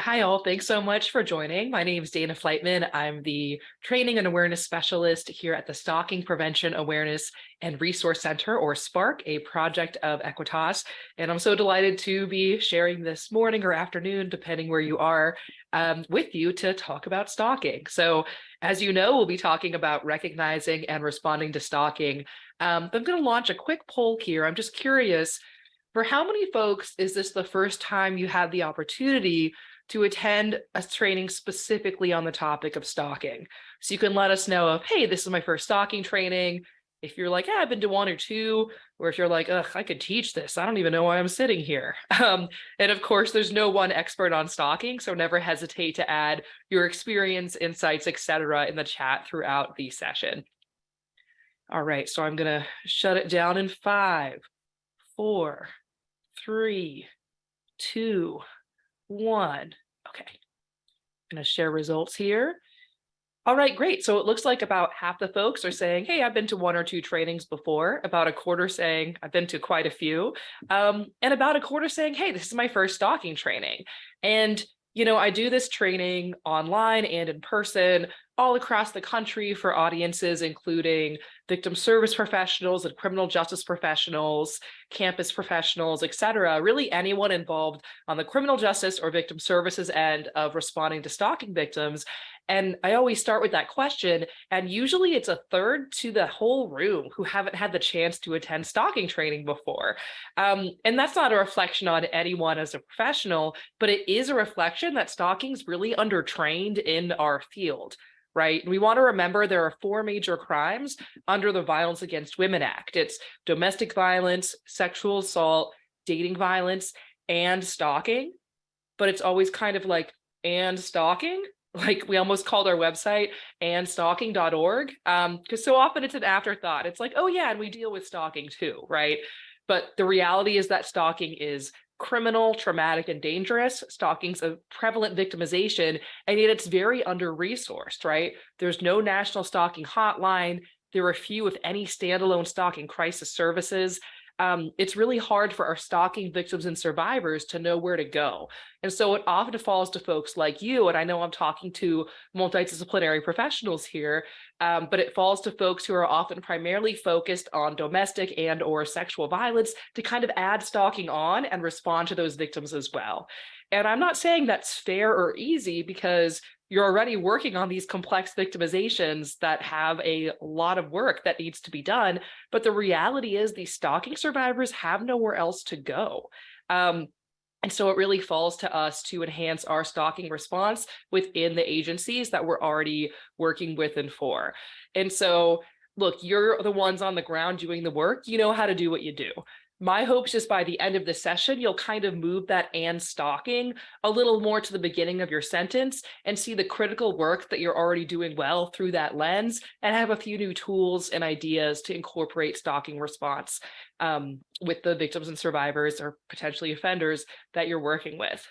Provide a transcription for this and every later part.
Hi, all. Thanks so much for joining. My name is Dana Flightman. I'm the Training and Awareness Specialist here at the Stalking Prevention Awareness and Resource Center, or SPARC, a project of Equitas. And I'm so delighted to be sharing this morning or afternoon, depending where you are, with you to talk about stalking. So, as you know, we'll be talking about recognizing and responding to stalking. But I'm going to launch a quick poll here. I'm just curious, for how many folks is this the first time you had the opportunity to attend a training specifically on the topic of stalking? So you can let us know of, hey, this is my first stalking training. If you're like, yeah, I've been to one or two, or if you're like, ugh, I could teach this. I don't even know why I'm sitting here. And of course, there's no one expert on stalking, so never hesitate to add your experience, insights, etc. in the chat throughout the session. All right, so I'm gonna shut it down in 5, 4, 3, 2, 1. Okay, I'm going to share results here. All right, great. So it looks like about half the folks are saying, hey, I've been to one or two trainings before. About a quarter saying, I've been to quite a few. And about a quarter saying, hey, this is my first stalking training. And I do this training online and in person all across the country for audiences, including victim service professionals and criminal justice professionals, campus professionals, et cetera. Really anyone involved on the criminal justice or victim services end of responding to stalking victims. And I always start with that question, and usually it's a third to the whole room who haven't had the chance to attend stalking training before. And that's not a reflection on anyone as a professional, but it is a reflection that stalking is really undertrained in our field. Right. And we want to remember there are 4 major crimes under the Violence Against Women Act. It's domestic violence, sexual assault, dating violence, and stalking. But it's always kind of like, and stalking? Like we almost called our website andstalking.org, because so often it's an afterthought. It's like, oh yeah, and we deal with stalking too, right? But the reality is that stalking is criminal, traumatic, and dangerous. Stalking's a prevalent victimization, and yet it's very under-resourced, right? There's no national stalking hotline. There are few, if any, standalone stalking crisis services. It's really hard for our stalking victims and survivors to know where to go. And so it often falls to folks like you, and I know I'm talking to multidisciplinary professionals here, but it falls to folks who are often primarily focused on domestic and or sexual violence to kind of add stalking on and respond to those victims as well. And I'm not saying that's fair or easy, because you're already working on these complex victimizations that have a lot of work that needs to be done. But the reality is these stalking survivors have nowhere else to go. And so it really falls to us to enhance our stalking response within the agencies that we're already working with and for. And so, look, you're the ones on the ground doing the work. You know how to do what you do. My hopes is by the end of the session, you'll kind of move that and stalking a little more to the beginning of your sentence and see the critical work that you're already doing well through that lens, and have a few new tools and ideas to incorporate stalking response with the victims and survivors or potentially offenders that you're working with.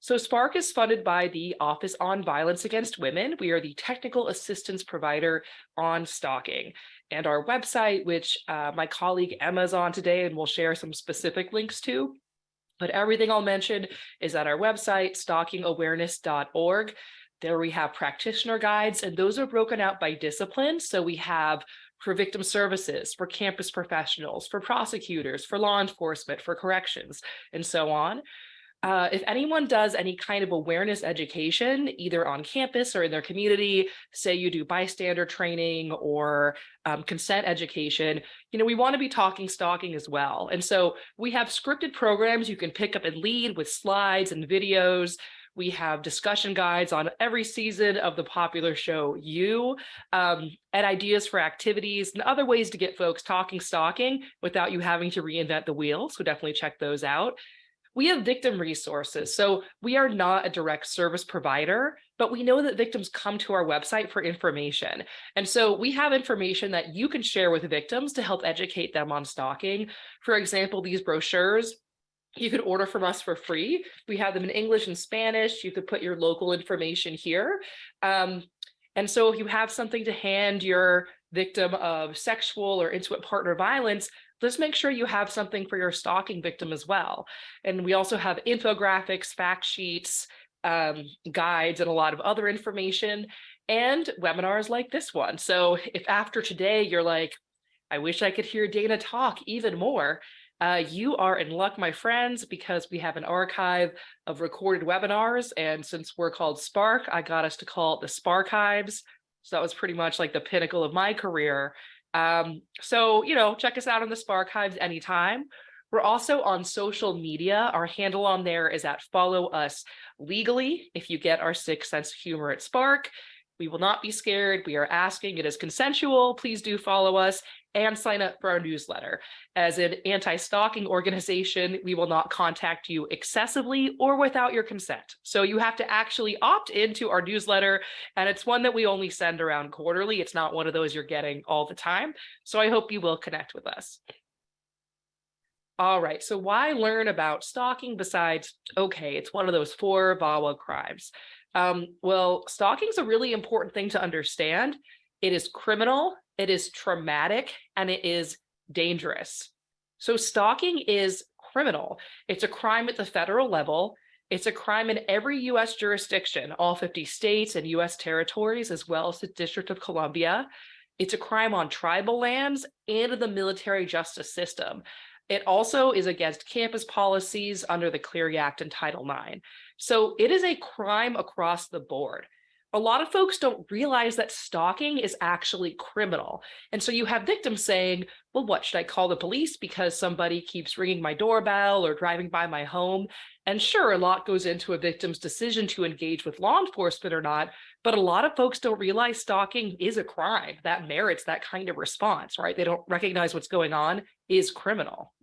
So SPARC is funded by the Office on Violence Against Women. We are the technical assistance provider on stalking. And our website, which my colleague Emma's on today and will share some specific links to, but everything I'll mention is at our website, stalkingawareness.org. There we have practitioner guides, and those are broken out by discipline. So we have for victim services, for campus professionals, for prosecutors, for law enforcement, for corrections, and so on. If anyone does any kind of awareness education, either on campus or in their community, say you do bystander training or consent education, we want to be talking stalking as well. And so we have scripted programs you can pick up and lead with slides and videos. We have discussion guides on every season of the popular show You, and ideas for activities and other ways to get folks talking stalking without you having to reinvent the wheel. So definitely check those out. We have victim resources. So we are not a direct service provider, but we know that victims come to our website for information. And so we have information that you can share with victims to help educate them on stalking. For example, these brochures, you could order from us for free. We have them in English and Spanish. You could put your local information here. And so if you have something to hand your victim of sexual or intimate partner violence, just make sure you have something for your stalking victim as well. And we also have infographics, fact sheets, guides, and a lot of other information, and webinars like this one. So if after today you're like, I wish I could hear Dana talk even more, you are in luck, my friends, because we have an archive of recorded webinars. And since we're called Spark, I got us to call it the Sparchives. So that was pretty much like the pinnacle of my career. So, check us out on the Sparchives anytime. We're also on social media. Our handle on there is at Follow Us Legally. If you get our sixth sense of humor at Spark, we will not be scared. We are asking. It is consensual. Please do follow us and sign up for our newsletter. As an anti-stalking organization, we will not contact you excessively or without your consent. So you have to actually opt into our newsletter, and it's one that we only send around quarterly. It's not one of those you're getting all the time. So I hope you will connect with us. All right, so why learn about stalking besides, okay, it's one of those 4 VAWA crimes? Well, stalking is a really important thing to understand. It is criminal, it is traumatic, and it is dangerous. So stalking is criminal. It's a crime at the federal level. It's a crime in every US jurisdiction, all 50 states and US territories, as well as the District of Columbia. It's a crime on tribal lands and in the military justice system. It also is against campus policies under the Clery Act and Title IX. So it is a crime across the board. A lot of folks don't realize that stalking is actually criminal. And so you have victims saying, well, what, should I call the police because somebody keeps ringing my doorbell or driving by my home? And sure, a lot goes into a victim's decision to engage with law enforcement or not, but a lot of folks don't realize stalking is a crime that merits that kind of response, right? They don't recognize what's going on is criminal.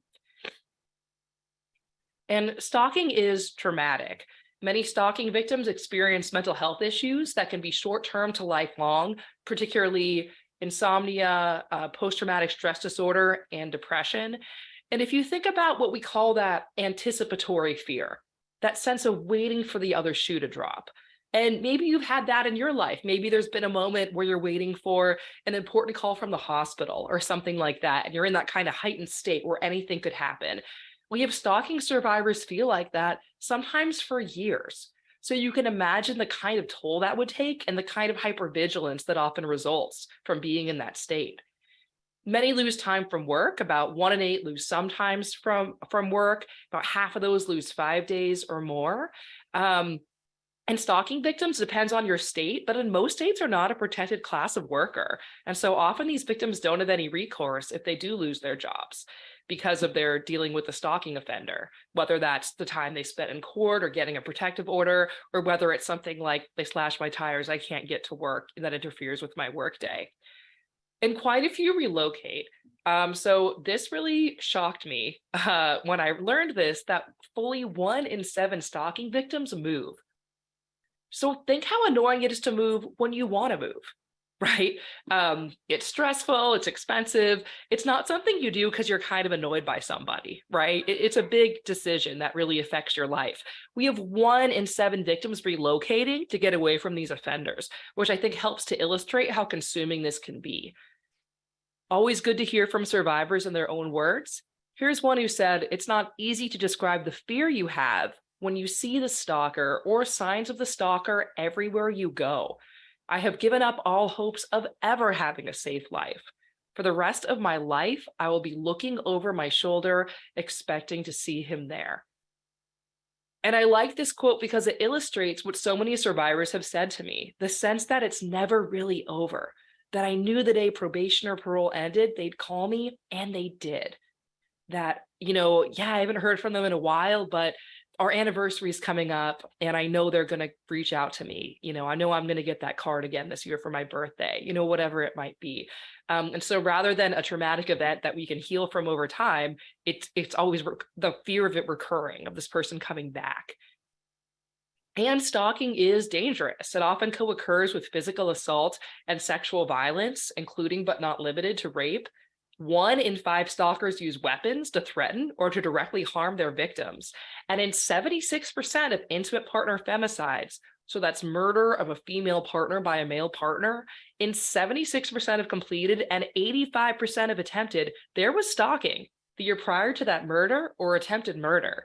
And stalking is traumatic. Many stalking victims experience mental health issues that can be short-term to lifelong, particularly insomnia, post-traumatic stress disorder, and depression. And if you think about what we call that anticipatory fear, that sense of waiting for the other shoe to drop, and maybe you've had that in your life. Maybe there's been a moment where you're waiting for an important call from the hospital or something like that, and you're in that kind of heightened state where anything could happen. We have stalking survivors feel like that sometimes for years. So you can imagine the kind of toll that would take and the kind of hypervigilance that often results from being in that state. Many lose time from work. About 1 in 8 lose sometimes from work. About half of those lose 5 days or more. And stalking victims depends on your state, but in most states are not a protected class of worker. And so often these victims don't have any recourse if they do lose their jobs because of their dealing with the stalking offender, whether that's the time they spent in court or getting a protective order, or whether it's something like they slashed my tires, I can't get to work, that interferes with my workday. And quite a few relocate. So this really shocked me when I learned this, that fully 1 in 7 stalking victims move. So think how annoying it is to move when you want to move, right? It's stressful, it's expensive. It's not something you do because you're kind of annoyed by somebody, right? It's a big decision that really affects your life. We have 1 in 7 victims relocating to get away from these offenders, which I think helps to illustrate how consuming this can be. Always good to hear from survivors in their own words. Here's one who said, it's not easy to describe the fear you have when you see the stalker or signs of the stalker everywhere you go. I have given up all hopes of ever having a safe life. For the rest of my life, I will be looking over my shoulder, expecting to see him there. And I like this quote because it illustrates what so many survivors have said to me, the sense that it's never really over, that I knew the day probation or parole ended, they'd call me, and they did. That, yeah, I haven't heard from them in a while, but our anniversary is coming up and I know they're going to reach out to me. I know I'm going to get that card again this year for my birthday, whatever it might be. And so rather than a traumatic event that we can heal from over time, it's always the fear of it recurring, of this person coming back. And stalking is dangerous. It often co-occurs with physical assault and sexual violence, including but not limited to rape. 1 in 5 stalkers use weapons to threaten or to directly harm their victims. And in 76% of intimate partner femicides, So that's murder of a female partner by a male partner. In 76% of completed and 85% of attempted, there was stalking the year prior to that murder or attempted murder.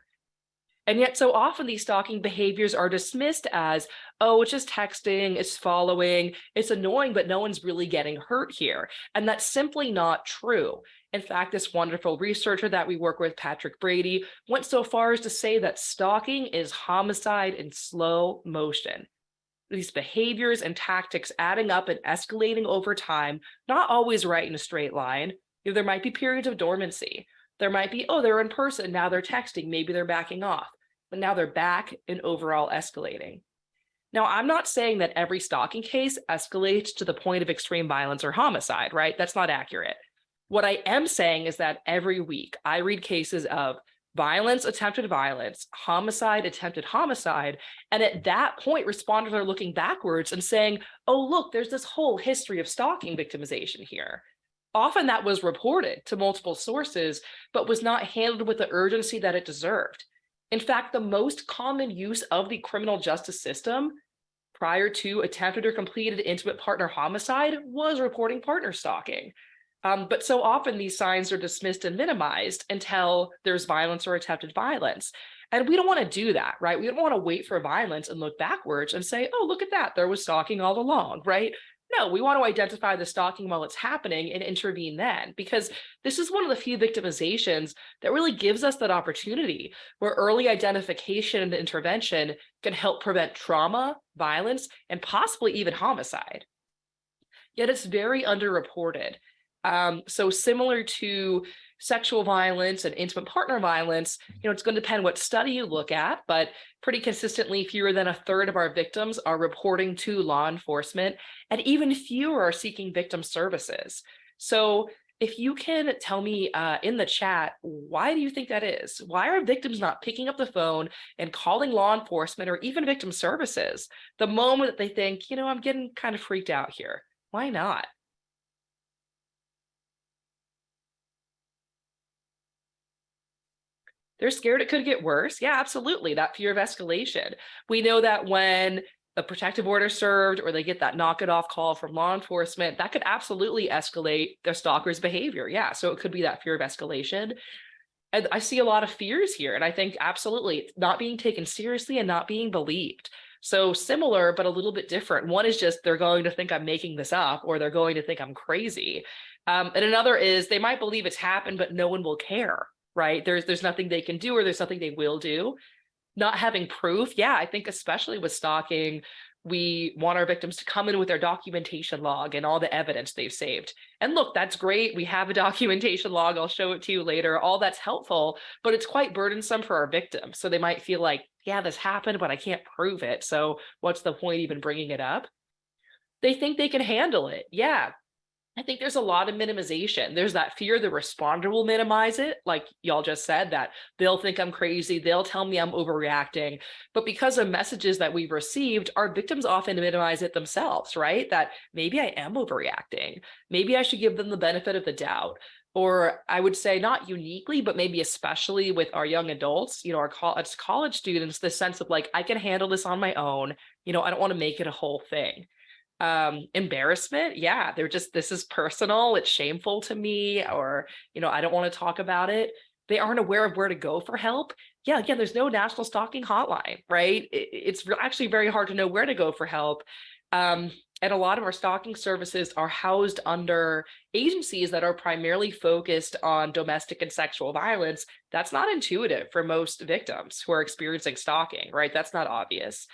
And yet, so often these stalking behaviors are dismissed as, oh, it's just texting, it's following, it's annoying, but no one's really getting hurt here. And that's simply not true. In fact, this wonderful researcher that we work with, Patrick Brady, went so far as to say that stalking is homicide in slow motion. These behaviors and tactics adding up and escalating over time, not always right in a straight line. There might be periods of dormancy. There might be, oh, they're in person, now they're texting, maybe they're backing off, but now they're back and overall escalating. Now, I'm not saying that every stalking case escalates to the point of extreme violence or homicide, right? That's not accurate. What I am saying is that every week I read cases of violence, attempted violence, homicide, attempted homicide. And at that point, responders are looking backwards and saying, oh, look, there's this whole history of stalking victimization here. Often that was reported to multiple sources, but was not handled with the urgency that it deserved. In fact, the most common use of the criminal justice system prior to attempted or completed intimate partner homicide was reporting partner stalking. But so often these signs are dismissed and minimized until there's violence or attempted violence. And we don't want to do that, right? We don't want to wait for violence and look backwards and say, oh, look at that, there was stalking all along, right? No, we want to identify the stalking while it's happening and intervene then, because this is one of the few victimizations that really gives us that opportunity where early identification and intervention can help prevent trauma, violence, and possibly even homicide. Yet it's very underreported. So similar to sexual violence and intimate partner violence, it's going to depend what study you look at, but pretty consistently fewer than a third of our victims are reporting to law enforcement, and even fewer are seeking victim services. So if you can tell me in the chat, why do you think that is? Why are victims not picking up the phone and calling law enforcement or even victim services the moment that they think, I'm getting kind of freaked out here? Why not? They're scared it could get worse. Yeah, absolutely. That fear of escalation. We know that when a protective order served or they get that knock it off call from law enforcement, that could absolutely escalate their stalker's behavior. Yeah, so it could be that fear of escalation. And I see a lot of fears here. And I think absolutely not being taken seriously and not being believed. So similar, but a little bit different. One is just they're going to think I'm making this up, or they're going to think I'm crazy. And another is they might believe it's happened, but no one will care. Right? There's nothing they can do, or there's nothing they will do. Not having proof. Yeah, I think especially with stalking, we want our victims to come in with their documentation log and all the evidence they've saved. And look, that's great. We have a documentation log. I'll show it to you later. All that's helpful, but it's quite burdensome for our victims. So they might feel like, yeah, this happened, but I can't prove it. So what's the point even bringing it up? They think they can handle it. Yeah, I think there's a lot of minimization. There's that fear the responder will minimize it, like y'all just said, that they'll think I'm crazy, they'll tell me I'm overreacting. But because of messages that we've received, our victims often minimize it themselves, right? That maybe I am overreacting. Maybe I should give them the benefit of the doubt. Or I would say not uniquely, but maybe especially with our young adults, our college students, the sense of like, I can handle this on my own. I don't want to make it a whole thing. Embarrassment. Yeah, they're just, this is personal. It's shameful to me, or, I don't want to talk about it. They aren't aware of where to go for help. Yeah, again, there's no national stalking hotline, right? It's actually very hard to know where to go for help. And a lot of our stalking services are housed under agencies that are primarily focused on domestic and sexual violence. That's not intuitive for most victims who are experiencing stalking, right? That's not obvious.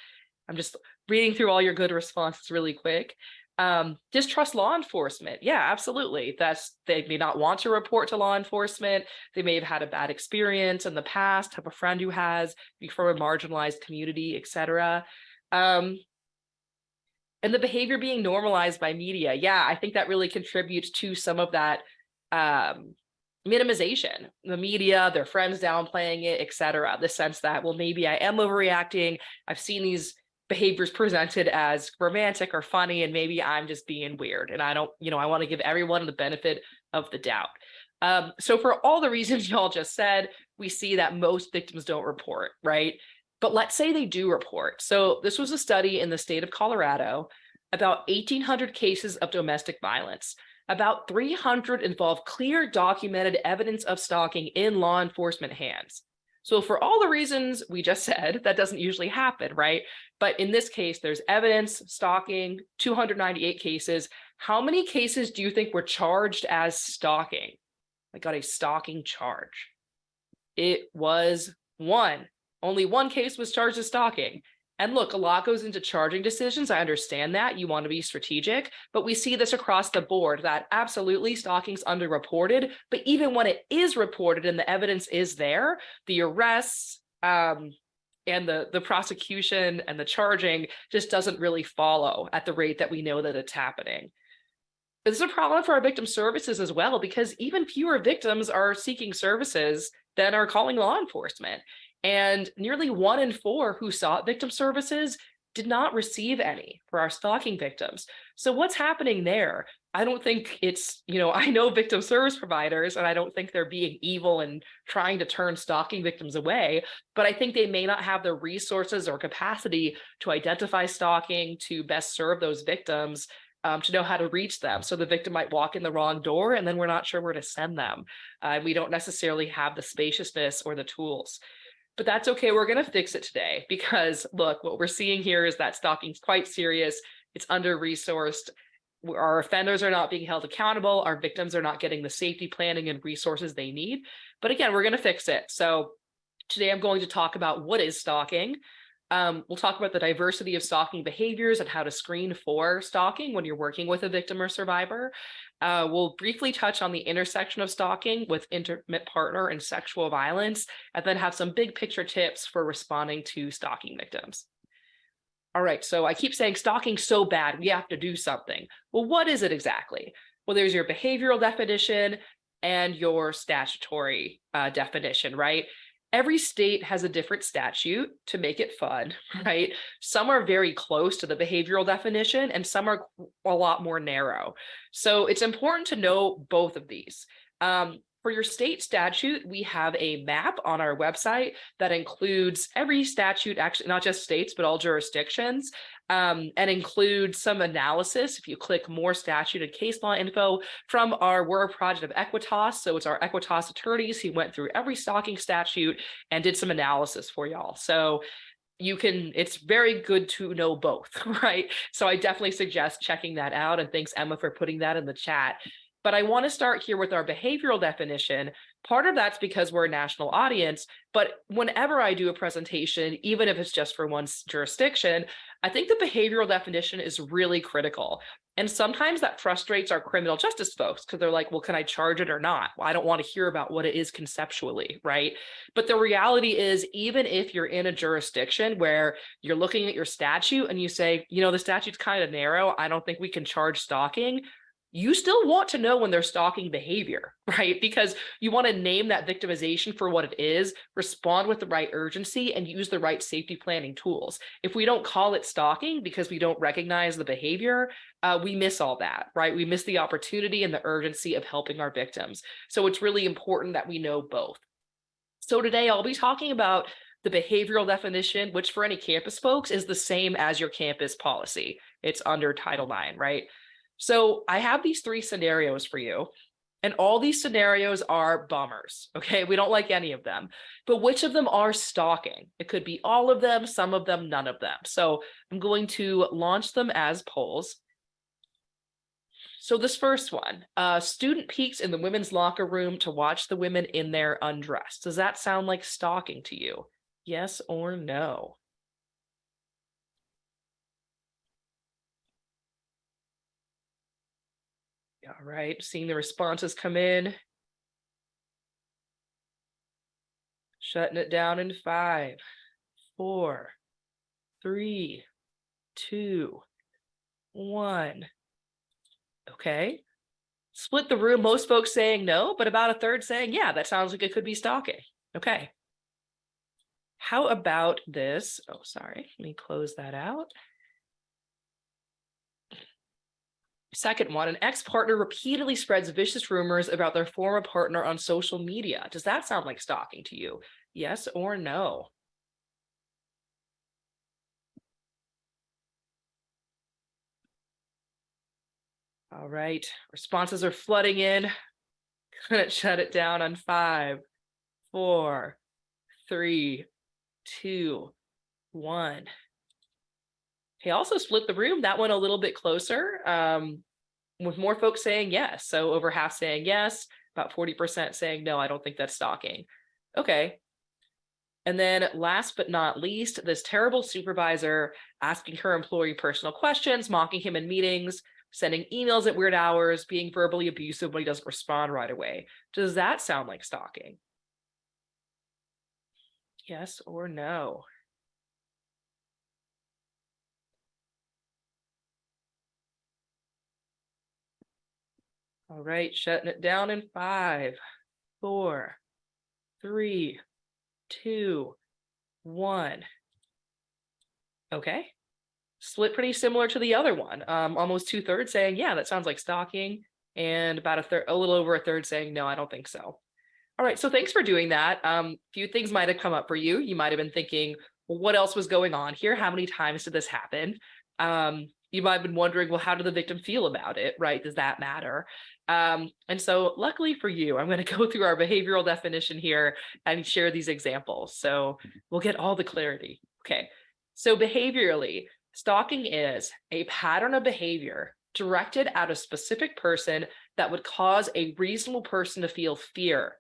I'm just reading through all your good responses really quick. Distrust law enforcement. Yeah, absolutely. They may not want to report to law enforcement. They may have had a bad experience in the past, have a friend who has, be from a marginalized community, etc. And the behavior being normalized by media. Yeah, I think that really contributes to some of that minimization. The media, their friends downplaying it, etc. The sense that, well, maybe I am overreacting. I've seen these behaviors presented as romantic or funny, and maybe I'm just being weird. And I don't, I want to give everyone the benefit of the doubt. So for all the reasons y'all just said, we see that most victims don't report, right? But let's say they do report. So this was a study in the state of Colorado, about 1,800 cases of domestic violence. About 300 involve clear documented evidence of stalking in law enforcement hands. So for all the reasons we just said, that doesn't usually happen, right? But in this case, there's evidence, stalking, 298 cases. How many cases do you think were charged as stalking? I got a stalking charge. It was one. Only one case was charged as stalking. And look, a lot goes into charging decisions. I understand that. You want to be strategic, but we see this across the board that absolutely stalking's underreported. But even when it is reported and the evidence is there, the arrests and the prosecution and the charging just doesn't really follow at the rate that we know that it's happening. This is a problem for our victim services as well, because even fewer victims are seeking services than are calling law enforcement. And nearly 1 in 4 who sought victim services did not receive any for our stalking victims. So what's happening there? I don't think it's, I know victim service providers, and I don't think they're being evil and trying to turn stalking victims away, but I think they may not have the resources or capacity to identify stalking, to best serve those victims, to know how to reach them. So the victim might walk in the wrong door and then we're not sure where to send them. We don't necessarily have the spaciousness or the tools. But that's okay. We're going to fix it today because look, what we're seeing here is that stalking is quite serious. It's under-resourced. Our offenders are not being held accountable. Our victims are not getting the safety planning and resources they need. But again, we're going to fix it. So today I'm going to talk about what is stalking. We'll talk about the diversity of stalking behaviors and how to screen for stalking when you're working with a victim or survivor. We'll briefly touch on the intersection of stalking with intimate partner and sexual violence, and then have some big picture tips for responding to stalking victims. All right, so I keep saying stalking's so bad, we have to do something. Well, what is it exactly? Well, there's your behavioral definition and your statutory definition, right? Every state has a different statute to make it fun, right? Some are very close to the behavioral definition and some are a lot more narrow. So it's important to know both of these. For your state statute, we have a map on our website that includes every statute, actually not just states, but all jurisdictions, and includes some analysis. If you click more statute and case law info from we're a project of Equitas. So it's our Equitas attorneys who went through every stalking statute and did some analysis for y'all. So it's very good to know both, right? So I definitely suggest checking that out. And thanks, Emma, for putting that in the chat. But I want to start here with our behavioral definition. Part of that's because we're a national audience, but whenever I do a presentation, even if it's just for one jurisdiction, I think the behavioral definition is really critical. And sometimes that frustrates our criminal justice folks because they're like, well, can I charge it or not? Well, I don't want to hear about what it is conceptually, right? But the reality is, even if you're in a jurisdiction where you're looking at your statute and you say, the statute's kind of narrow, I don't think we can charge stalking, you still want to know when they're stalking behavior, right? Because you want to name that victimization for what it is, respond with the right urgency, and use the right safety planning tools. If we don't call it stalking because we don't recognize the behavior, we miss all that, right? We miss the opportunity and the urgency of helping our victims. So it's really important that we know both. So today I'll be talking about the behavioral definition, which for any campus folks is the same as your campus policy. It's under Title IX, right? So I have these 3 scenarios for you, and all these scenarios are bummers, okay? We don't like any of them, but which of them are stalking? It could be all of them, some of them, none of them. So I'm going to launch them as polls. So this first one, student peeks in the women's locker room to watch the women in there undressed. Does that sound like stalking to you? Yes or no? All right, seeing the responses come in. Shutting it down in 5, 4, 3, 2, 1. Okay. Split the room. Most folks saying no, but about a third saying, yeah, that sounds like it could be stalking. Okay. How about this? Oh, sorry. Let me close that out. Second one, an ex-partner repeatedly spreads vicious rumors about their former partner on social media. Does that sound like stalking to you? Yes or no? All right, responses are flooding in. Gonna shut it down on 5, 4, 3, 2, 1. Okay, also split the room. That one a little bit closer, with more folks saying yes. So over half saying yes, about 40% saying no, I don't think that's stalking. Okay. And then last but not least, this terrible supervisor asking her employee personal questions, mocking him in meetings, sending emails at weird hours, being verbally abusive when he doesn't respond right away. Does that sound like stalking? Yes or no? All right, shutting it down in 5, 4, 3, 2, 1. Okay. Split pretty similar to the other one. Almost 2/3 saying, yeah, that sounds like stalking, and about a little over a third saying, no, I don't think so. All right, so thanks for doing that. A few things might have come up for you. You might have been thinking, well, what else was going on here? How many times did this happen? You might have been wondering, well, how did the victim feel about it, right? Does that matter? And so luckily for you, I'm going to go through our behavioral definition here and share these examples. So we'll get all the clarity. Okay, so behaviorally, stalking is a pattern of behavior directed at a specific person that would cause a reasonable person to feel fear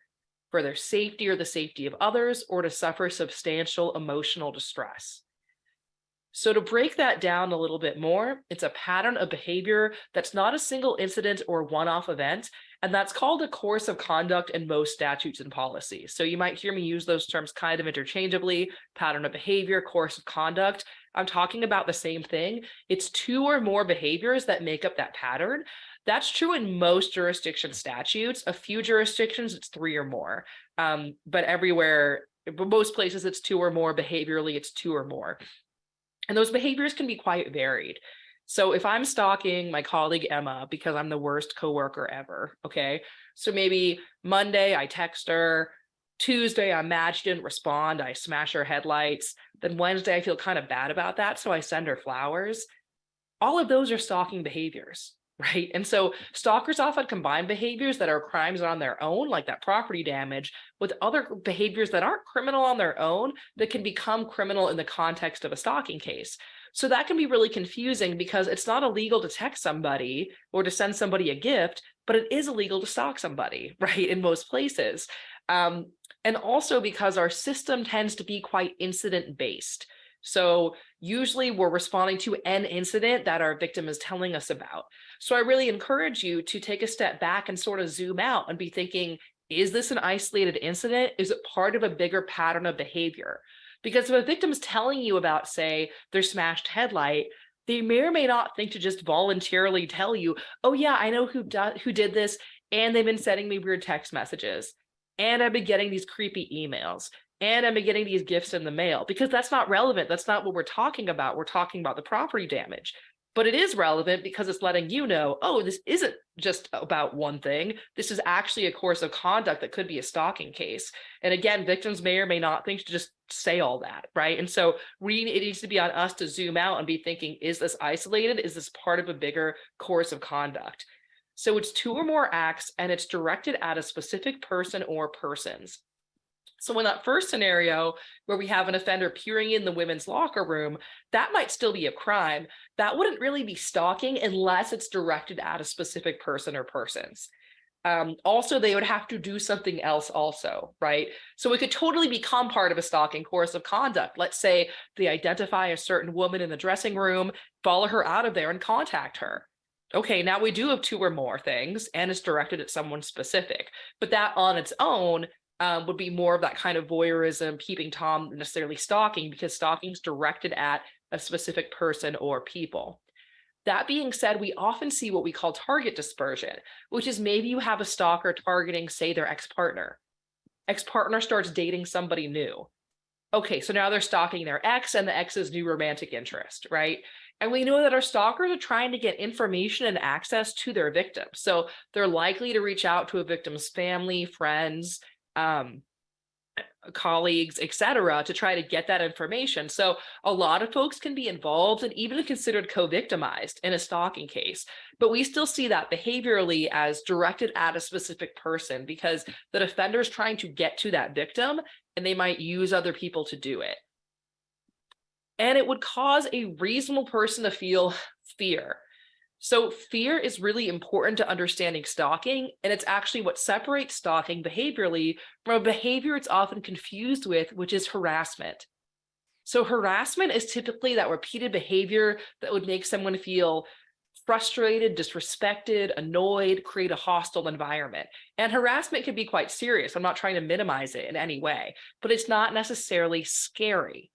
for their safety or the safety of others, or to suffer substantial emotional distress. So to break that down a little bit more, it's a pattern of behavior that's not a single incident or one-off event, and that's called a course of conduct in most statutes and policies. So you might hear me use those terms kind of interchangeably: pattern of behavior, course of conduct. I'm talking about the same thing. It's 2 or more behaviors that make up that pattern. That's true in most jurisdiction statutes. A few jurisdictions, it's 3 or more. But everywhere, most places, it's 2 or more. Behaviorally, it's 2 or more. And those behaviors can be quite varied. So if I'm stalking my colleague Emma because I'm the worst coworker ever, okay? So maybe Monday I text her, Tuesday I'm mad she didn't respond, I smash her headlights. Then Wednesday I feel kind of bad about that, so I send her flowers. All of those are stalking behaviors, right? And so stalkers often combine behaviors that are crimes on their own, like that property damage, with other behaviors that aren't criminal on their own that can become criminal in the context of a stalking case. So that can be really confusing because it's not illegal to text somebody or to send somebody a gift, but it is illegal to stalk somebody, right, in most places. And also because our system tends to be quite incident based. So usually we're responding to an incident that our victim is telling us about. So I really encourage you to take a step back and sort of zoom out and be thinking, is this an isolated incident? Is it part of a bigger pattern of behavior? Because if a victim's telling you about, say, their smashed headlight, they may or may not think to just voluntarily tell you, oh yeah, I know who did this, and they've been sending me weird text messages, and I've been getting these creepy emails, and I've been getting these gifts in the mail, because that's not relevant. That's not what we're talking about. We're talking about the property damage. But it is relevant because it's letting you know, oh, this isn't just about one thing. This is actually a course of conduct that could be a stalking case. And again, victims may or may not think to just say all that, right? And so it needs to be on us to zoom out and be thinking, is this isolated? Is this part of a bigger course of conduct? So it's 2 or more acts, and it's directed at a specific person or persons. So in that first scenario, where we have an offender peering in the women's locker room, that might still be a crime. That wouldn't really be stalking unless it's directed at a specific person or persons. Also, they would have to do something else also, right? So it could totally become part of a stalking course of conduct. Let's say they identify a certain woman in the dressing room, follow her out of there, and contact her. Okay, now we do have 2 or more things, and it's directed at someone specific. But that on its own would be more of that kind of voyeurism, peeping Tom, necessarily stalking, because stalking is directed at a specific person or people. That being said, we often see what we call target dispersion, which is maybe you have a stalker targeting, say, their ex-partner. Ex-partner starts dating somebody new. Okay, so now they're stalking their ex and the ex's new romantic interest, right? And we know that our stalkers are trying to get information and access to their victims. So they're likely to reach out to a victim's family, friends, colleagues, etc., to try to get that information. So a lot of folks can be involved and even considered co-victimized in a stalking case, but we still see that behaviorally as directed at a specific person because the offender is trying to get to that victim and they might use other people to do it. And it would cause a reasonable person to feel fear. So fear is really important to understanding stalking, and it's actually what separates stalking behaviorally from a behavior it's often confused with, which is harassment. So harassment is typically that repeated behavior that would make someone feel frustrated, disrespected, annoyed, create a hostile environment. And harassment can be quite serious. I'm not trying to minimize it in any way, but it's not necessarily scary.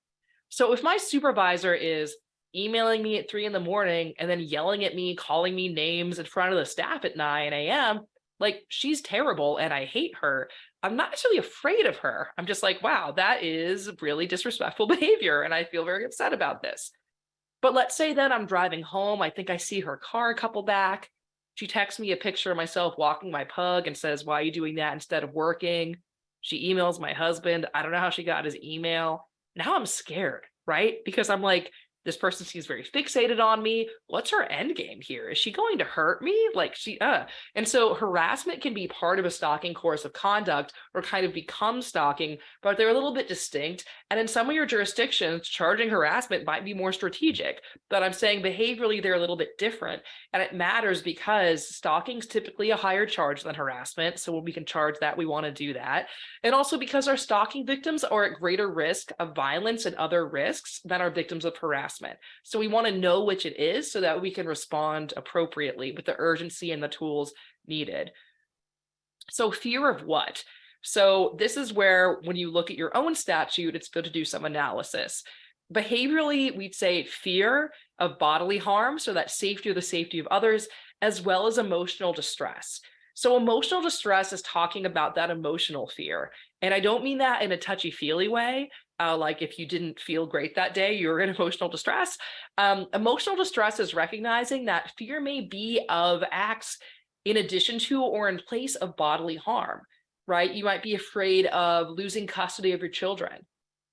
So if my supervisor is emailing me at 3 a.m. and then yelling at me, calling me names in front of the staff at 9 a.m., like she's terrible and I hate her. I'm not necessarily afraid of her. I'm just like, wow, that is really disrespectful behavior. And I feel very upset about this. But let's say that I'm driving home. I think I see her car a couple back. She texts me a picture of myself walking my pug and says, why are you doing that instead of working? She emails my husband. I don't know how she got his email. Now I'm scared, right? Because I'm like, this person seems very fixated on me. What's her end game here? Is she going to hurt me? And so harassment can be part of a stalking course of conduct or kind of become stalking, but they're a little bit distinct. And in some of your jurisdictions, charging harassment might be more strategic, but I'm saying behaviorally, they're a little bit different. And it matters because stalking is typically a higher charge than harassment. So when we can charge that, we want to do that. And also because our stalking victims are at greater risk of violence and other risks than our victims of harassment. So we want to know which it is so that we can respond appropriately with the urgency and the tools needed. So fear of what? So this is where, when you look at your own statute, it's good to do some analysis. Behaviorally, we'd say fear of bodily harm, so that safety or the safety of others, as well as emotional distress. So emotional distress is talking about that emotional fear. And I don't mean that in a touchy-feely way, like if you didn't feel great that day, you're in emotional distress. Emotional distress is recognizing that fear may be of acts in addition to or in place of bodily harm, right? You might be afraid of losing custody of your children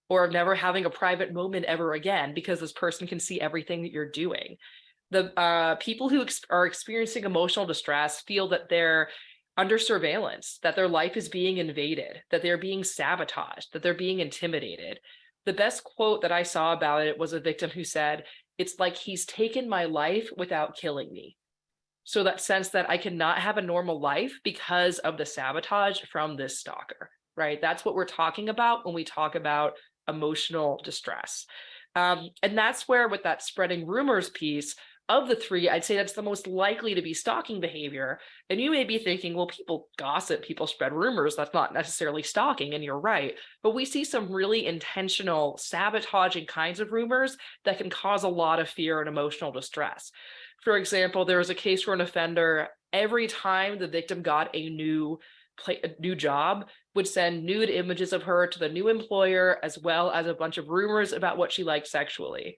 or of never having a private moment ever again because this person can see everything that you're doing. The people who are experiencing emotional distress feel that they're under surveillance, that their life is being invaded, that they're being sabotaged, that they're being intimidated. The best quote that I saw about it was a victim who said, "It's like he's taken my life without killing me." So that sense that I cannot have a normal life because of the sabotage from this stalker, right? That's what we're talking about when we talk about emotional distress. And that's where, with that spreading rumors piece, of the three, I'd say that's the most likely to be stalking behavior. And you may be thinking, well, people gossip, people spread rumors. That's not necessarily stalking. And you're right. But we see some really intentional sabotaging kinds of rumors that can cause a lot of fear and emotional distress. For example, there was a case where an offender, every time the victim got a new job, would send nude images of her to the new employer, as well as a bunch of rumors about what she liked sexually.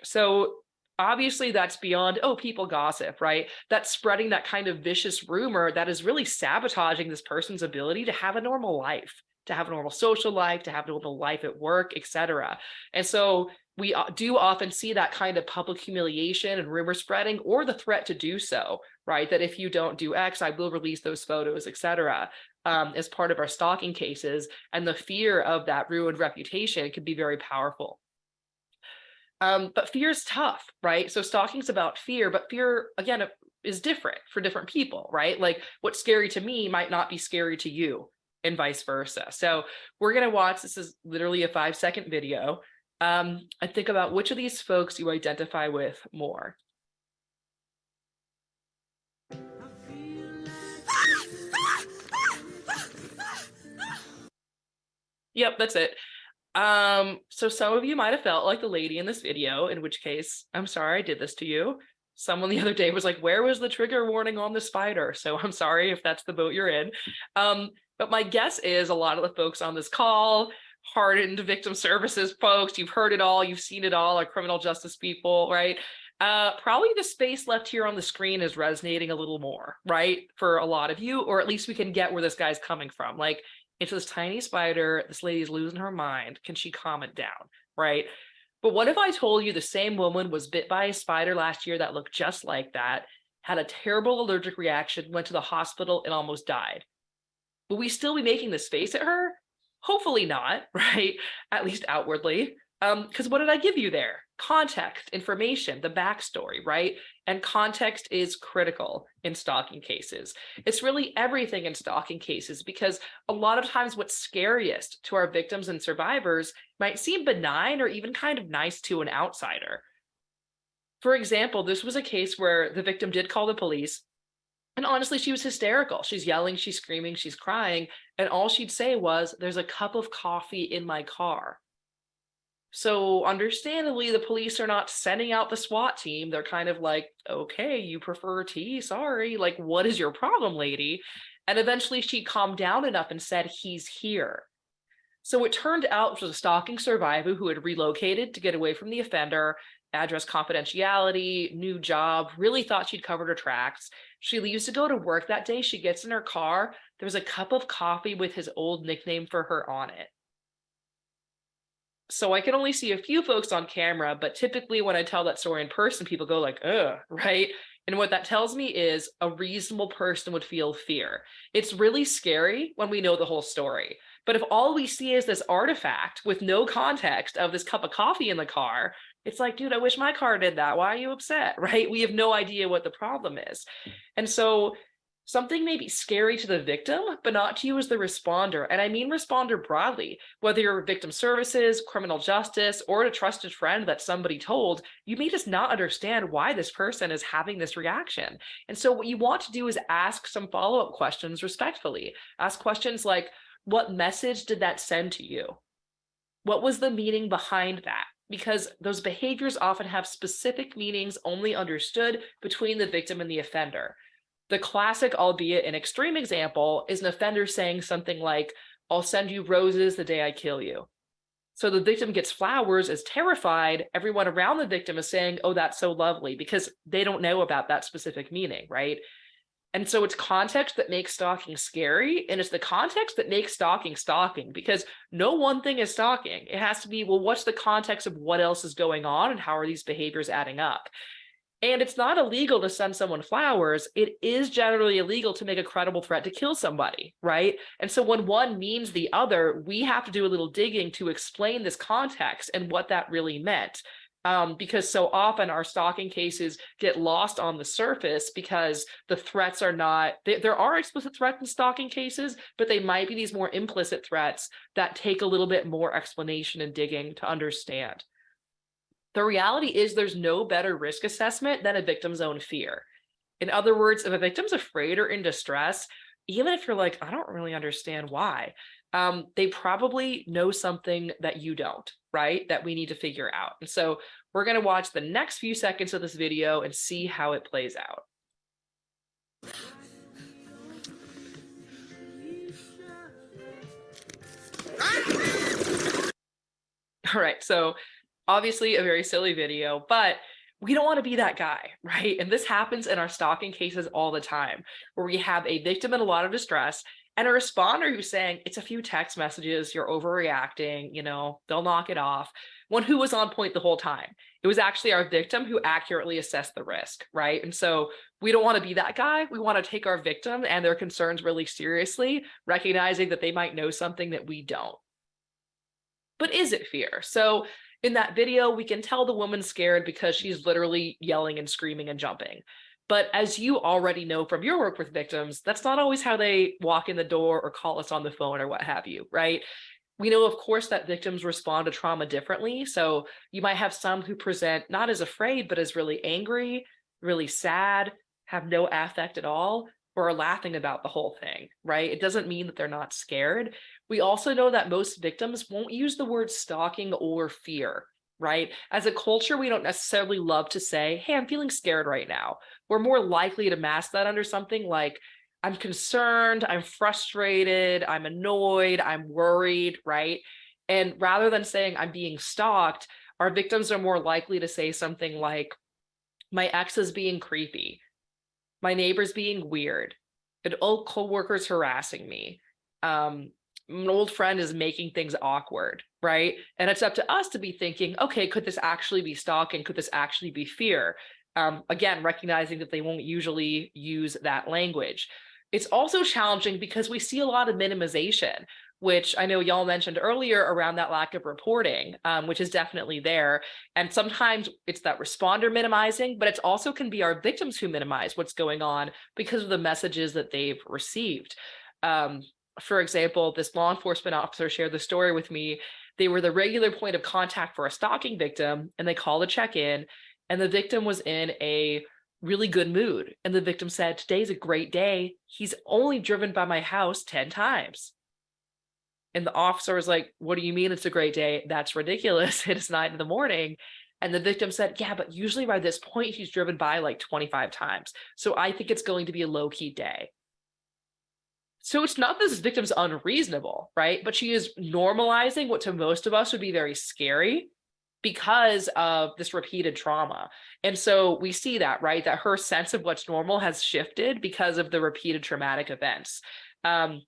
So obviously that's beyond, oh, people gossip, right? That's spreading that kind of vicious rumor that is really sabotaging this person's ability to have a normal life, to have a normal social life, to have a normal life at work, etc. And so we do often see that kind of public humiliation and rumor spreading, or the threat to do so, right? That if you don't do X, I will release those photos, etc. As part of our stalking cases. And the fear of that ruined reputation can be very powerful. But fear is tough, right? So stalking is about fear, but fear, again, is different for different people, right? Like what's scary to me might not be scary to you, and vice versa. So we're going to watch, this is literally a 5-second video, and think about which of these folks you identify with more. Yep, that's it. So some of you might have felt like the lady in this video, in which case, I'm sorry I did this to you. Someone the other day was like, where was the trigger warning on the spider? So I'm sorry if that's the boat you're in. But my guess is a lot of the folks on this call, hardened victim services folks, you've heard it all, you've seen it all, our criminal justice people, right? Probably the space left here on the screen is resonating a little more, right? For a lot of you, or at least we can get where this guy's coming from. Like, It's this tiny spider. This lady's losing her mind. Can she calm it down? Right. But what if I told you the same woman was bit by a spider last year that looked just like that, had a terrible allergic reaction, went to the hospital, and almost died? Will we still be making this face at her? Hopefully not, right? At least outwardly. Because what did I give you there? Context, information, the backstory, right? And context is critical in stalking cases. It's really everything in stalking cases, because a lot of times what's scariest to our victims and survivors might seem benign or even kind of nice to an outsider. For example, this was a case where the victim did call the police. And honestly, she was hysterical. She's yelling, she's screaming, she's crying. And all she'd say was, "There's a cup of coffee in my car." So understandably, the police are not sending out the SWAT team. They're kind of like, "Okay, you prefer tea? Sorry. Like, what is your problem, lady?" And eventually she calmed down enough and said, "He's here." So it turned out it was a stalking survivor who had relocated to get away from the offender, address confidentiality, new job, really thought she'd covered her tracks. She leaves to go to work that day. She gets in her car. There's a cup of coffee with his old nickname for her on it. So I can only see a few folks on camera, but typically when I tell that story in person, people go like, "Ugh," right? And what that tells me is a reasonable person would feel fear. It's really scary when we know the whole story. But if all we see is this artifact with no context of this cup of coffee in the car, it's like, dude, I wish my car did that. Why are you upset? Right? We have no idea what the problem is. And so something may be scary to the victim, but not to you as the responder. And I mean responder broadly, whether you're victim services, criminal justice, or a trusted friend that somebody told, you may just not understand why this person is having this reaction. And so what you want to do is ask some follow-up questions respectfully. Ask questions like, what message did that send to you? What was the meaning behind that? Because those behaviors often have specific meanings only understood between the victim and the offender. The classic, albeit an extreme example, is an offender saying something like, "I'll send you roses the day I kill you." So the victim gets flowers, is terrified. Everyone around the victim is saying, "Oh, that's so lovely," because they don't know about that specific meaning, right? And so it's context that makes stalking scary, and it's the context that makes stalking stalking, because no one thing is stalking. It has to be, well, what's the context of what else is going on and how are these behaviors adding up? And it's not illegal to send someone flowers. It is generally illegal to make a credible threat to kill somebody, right? And so when one means the other, we have to do a little digging to explain this context and what that really meant. Because so often our stalking cases get lost on the surface because the threats are not, there are explicit threats in stalking cases, but they might be these more implicit threats that take a little bit more explanation and digging to understand. The reality is there's no better risk assessment than a victim's own fear. In other words, if a victim's afraid or in distress, even if you're like, "I don't really understand why," they probably know something that you don't, right? That we need to figure out. And so we're going to watch the next few seconds of this video and see how it plays out. All right, so obviously a very silly video, but we don't want to be that guy, right? And this happens in our stalking cases all the time, where we have a victim in a lot of distress and a responder who's saying, "It's a few text messages, you're overreacting, they'll knock it off." One who was on point the whole time. It was actually our victim who accurately assessed the risk, right? And so we don't want to be that guy. We want to take our victim and their concerns really seriously, recognizing that they might know something that we don't. But is it fear? So in that video, we can tell the woman's scared because she's literally yelling and screaming and jumping. But as you already know from your work with victims, that's not always how they walk in the door or call us on the phone or what have you, right? We know, of course, that victims respond to trauma differently. So you might have some who present not as afraid, but as really angry, really sad, have no affect at all, or are laughing about the whole thing, right? It doesn't mean that they're not scared. We also know that most victims won't use the word stalking or fear, right? As a culture, we don't necessarily love to say, "Hey, I'm feeling scared right now." We're more likely to mask that under something like, "I'm concerned, I'm frustrated, I'm annoyed, I'm worried," right? And rather than saying, "I'm being stalked," our victims are more likely to say something like, "My ex is being creepy. My neighbor's being weird. An old coworker's harassing me. an old friend is making things awkward, right? And it's up to us to be thinking, okay, could this actually be stalking? Could this actually be fear? Again, recognizing that they won't usually use that language. It's also challenging because we see a lot of minimization, which I know y'all mentioned earlier around that lack of reporting, which is definitely there. And sometimes it's that responder minimizing, but it's also can be our victims who minimize what's going on because of the messages that they've received. Um, for example, this law enforcement officer shared the story with me. They were the regular point of contact for a stalking victim, and they called to check in, and the victim was in a really good mood. And the victim said, "Today's a great day. He's only driven by my house 10 times." And the officer was like, "What do you mean it's a great day? That's ridiculous. It is 9 in the morning." And the victim said, "Yeah, but usually by this point, he's driven by like 25 times. So I think it's going to be a low key day." So it's not that this victim's unreasonable, right? But she is normalizing what to most of us would be very scary because of this repeated trauma. And so we see that, right? That her sense of what's normal has shifted because of the repeated traumatic events. Um,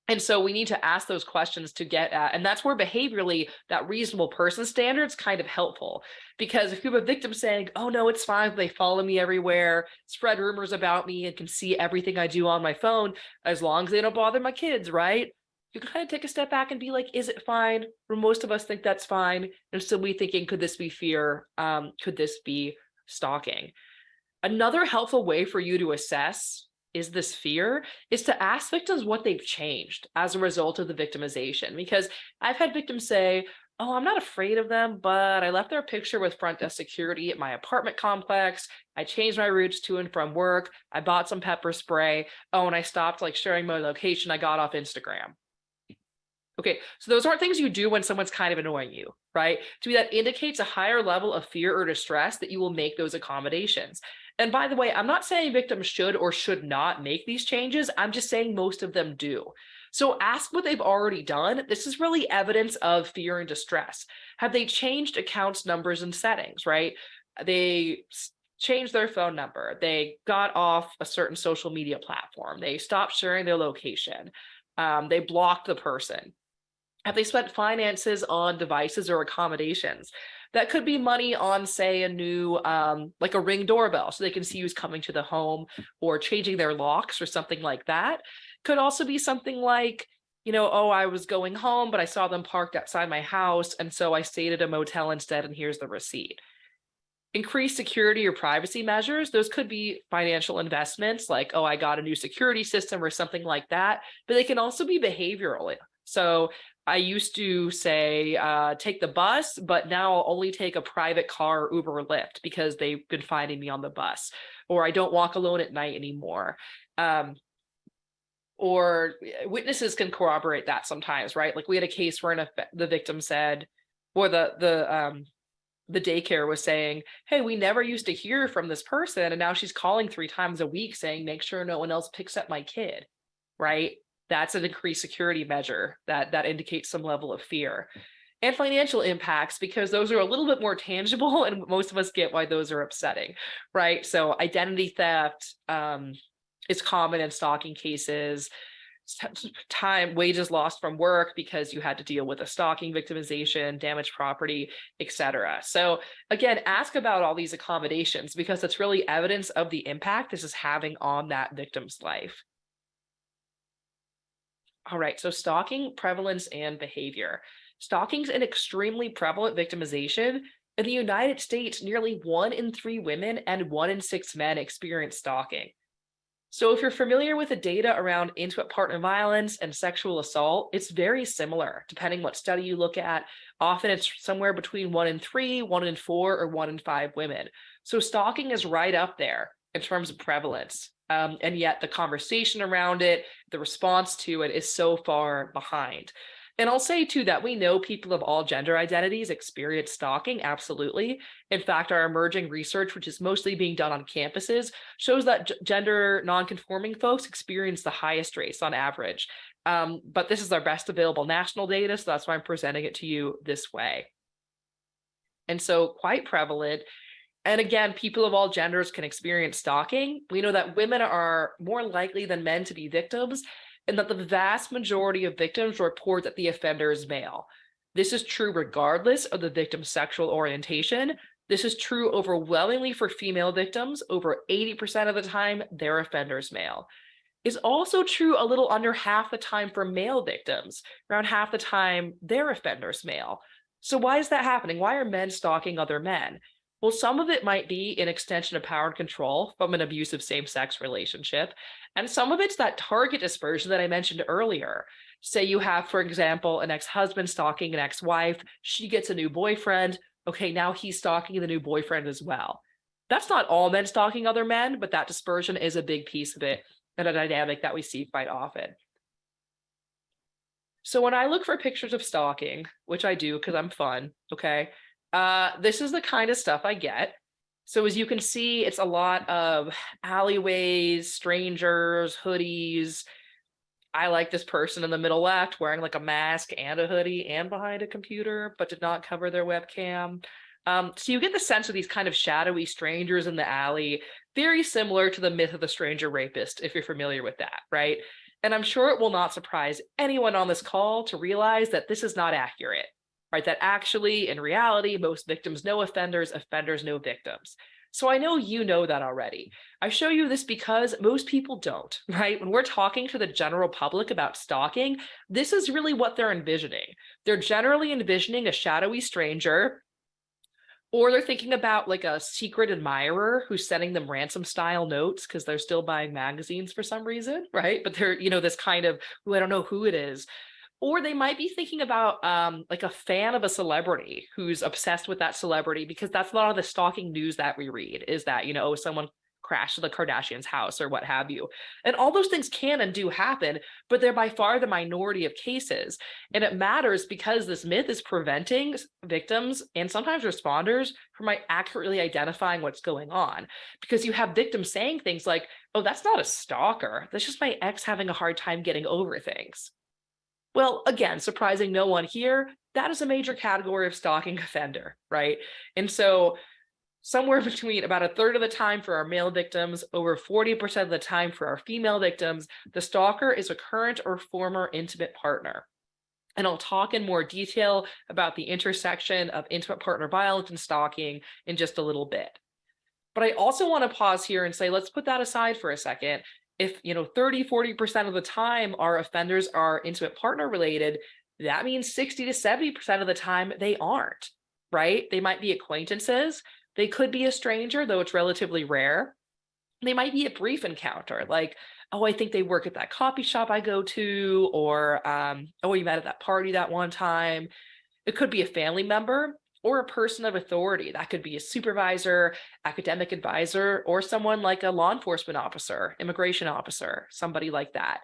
and so we need to ask those questions to get at, and that's where behaviorally that reasonable person standard's kind of helpful. Because if you have a victim saying, "Oh no, it's fine, they follow me everywhere, spread rumors about me, and can see everything I do on my phone, as long as they don't bother my kids," right? You can kind of take a step back and be like, is it fine? Or most of us think that's fine. And still be thinking, could this be fear? Could this be stalking? Another helpful way for you to assess is this fear is to ask victims what they've changed as a result of the victimization. Because I've had victims say, "Oh, I'm not afraid of them, but I left their picture with front desk security at my apartment complex. I changed my routes to and from work. I bought some pepper spray. Oh, and I stopped like sharing my location. I got off Instagram." Okay, so those aren't things you do when someone's kind of annoying you, right? To me, that indicates a higher level of fear or distress that you will make those accommodations. And by the way, I'm not saying victims should or should not make these changes. I'm just saying most of them do. So ask what they've already done. This is really evidence of fear and distress. Have they changed accounts, numbers, and settings, right? They changed their phone number. They got off a certain social media platform. They stopped sharing their location. They blocked the person. Have they spent finances on devices or accommodations? That could be money on, say, a new, like a Ring doorbell, so they can see who's coming to the home, or changing their locks or something like that. Could also be something like, "Oh, I was going home, but I saw them parked outside my house, and so I stayed at a motel instead, and here's the receipt." Increased security or privacy measures, those could be financial investments like, "Oh, I got a new security system," or something like that. But they can also be behavioral. So I used to say, take the bus, but now I'll only take a private car, Uber or Lyft, because they've been finding me on the bus. Or I don't walk alone at night anymore. Or witnesses can corroborate that sometimes, right? Like we had a case where the victim said, or the daycare was saying, "Hey, we never used to hear from this person, and now she's calling 3 times a week saying, make sure no one else picks up my kid," right? That's an increased security measure that indicates some level of fear. And financial impacts, because those are a little bit more tangible, and most of us get why those are upsetting, right? So identity theft is common in stalking cases. Time, wages lost from work because you had to deal with a stalking victimization, damaged property, etc. So again, ask about all these accommodations, because it's really evidence of the impact this is having on that victim's life. All right, so stalking, prevalence, and behavior. Stalking is an extremely prevalent victimization. In the United States, nearly 1 in 3 women and 1 in 6 men experience stalking. So if you're familiar with the data around intimate partner violence and sexual assault, it's very similar depending what study you look at. Often it's somewhere between 1 in 3, 1 in 4, or 1 in 5 women. So stalking is right up there in terms of prevalence. And yet the conversation around it, the response to it is so far behind. And I'll say too that we know people of all gender identities experience stalking, absolutely. In fact, our emerging research, which is mostly being done on campuses, shows that gender nonconforming folks experience the highest rates on average. But this is our best available national data, so that's why I'm presenting it to you this way. And so quite prevalent. And again, people of all genders can experience stalking. We know that women are more likely than men to be victims. and that the vast majority of victims report that the offender is male. This is true regardless of the victim's sexual orientation. This is true overwhelmingly for female victims. Over 80% of the time, their offender is male. Is also true a little under half the time for male victims. Around half the time, their offender is male. So why is that happening? Why are men stalking other men? Well, some of it might be an extension of power and control from an abusive same-sex relationship. And some of it's that target dispersion that I mentioned earlier. Say you have, for example, an ex-husband stalking an ex-wife. She gets a new boyfriend. Okay, now he's stalking the new boyfriend as well. That's not all men stalking other men, but that dispersion is a big piece of it and a dynamic that we see quite often. So when I look for pictures of stalking, which I do because I'm fun, okay, this is the kind of stuff I get. So as you can see, it's a lot of alleyways, strangers, hoodies. I like this person in the middle left wearing like a mask and a hoodie and behind a computer, but did not cover their webcam. So you get the sense of these kind of shadowy strangers in the alley, very similar to the myth of the stranger rapist, if you're familiar with that, right? And I'm sure it will not surprise anyone on this call to realize that this is not accurate, right? That actually, in reality, most victims know offenders, offenders know victims. So I know you know that already. I show you this because most people don't, right? When we're talking to the general public about stalking, this is really what they're envisioning. They're generally envisioning a shadowy stranger, or they're thinking about like a secret admirer who's sending them ransom style notes because they're still buying magazines for some reason, right? But they're, this kind of, I don't know who it is. Or they might be thinking about like a fan of a celebrity who's obsessed with that celebrity, because that's a lot of the stalking news that we read is that, someone crashed the Kardashians' house or what have you. And all those things can and do happen, but they're by far the minority of cases. And it matters because this myth is preventing victims and sometimes responders from accurately identifying what's going on. Because you have victims saying things like, oh, that's not a stalker. That's just my ex having a hard time getting over things. Well, again, surprising no one here, that is a major category of stalking offender, right? And so somewhere between about a third of the time for our male victims, over 40% of the time for our female victims, the stalker is a current or former intimate partner. And I'll talk in more detail about the intersection of intimate partner violence and stalking in just a little bit. But I also want to pause here and say, let's put that aside for a second. If 30-40% of the time our offenders are intimate partner related, that means 60 to 70% of the time they aren't, right? They might be acquaintances. They could be a stranger, though it's relatively rare. They might be a brief encounter, like, oh, I think they work at that coffee shop I go to, or oh, we met at that party that one time. It could be a family member or a person of authority. That could be a supervisor, academic advisor, or someone like a law enforcement officer, immigration officer, somebody like that.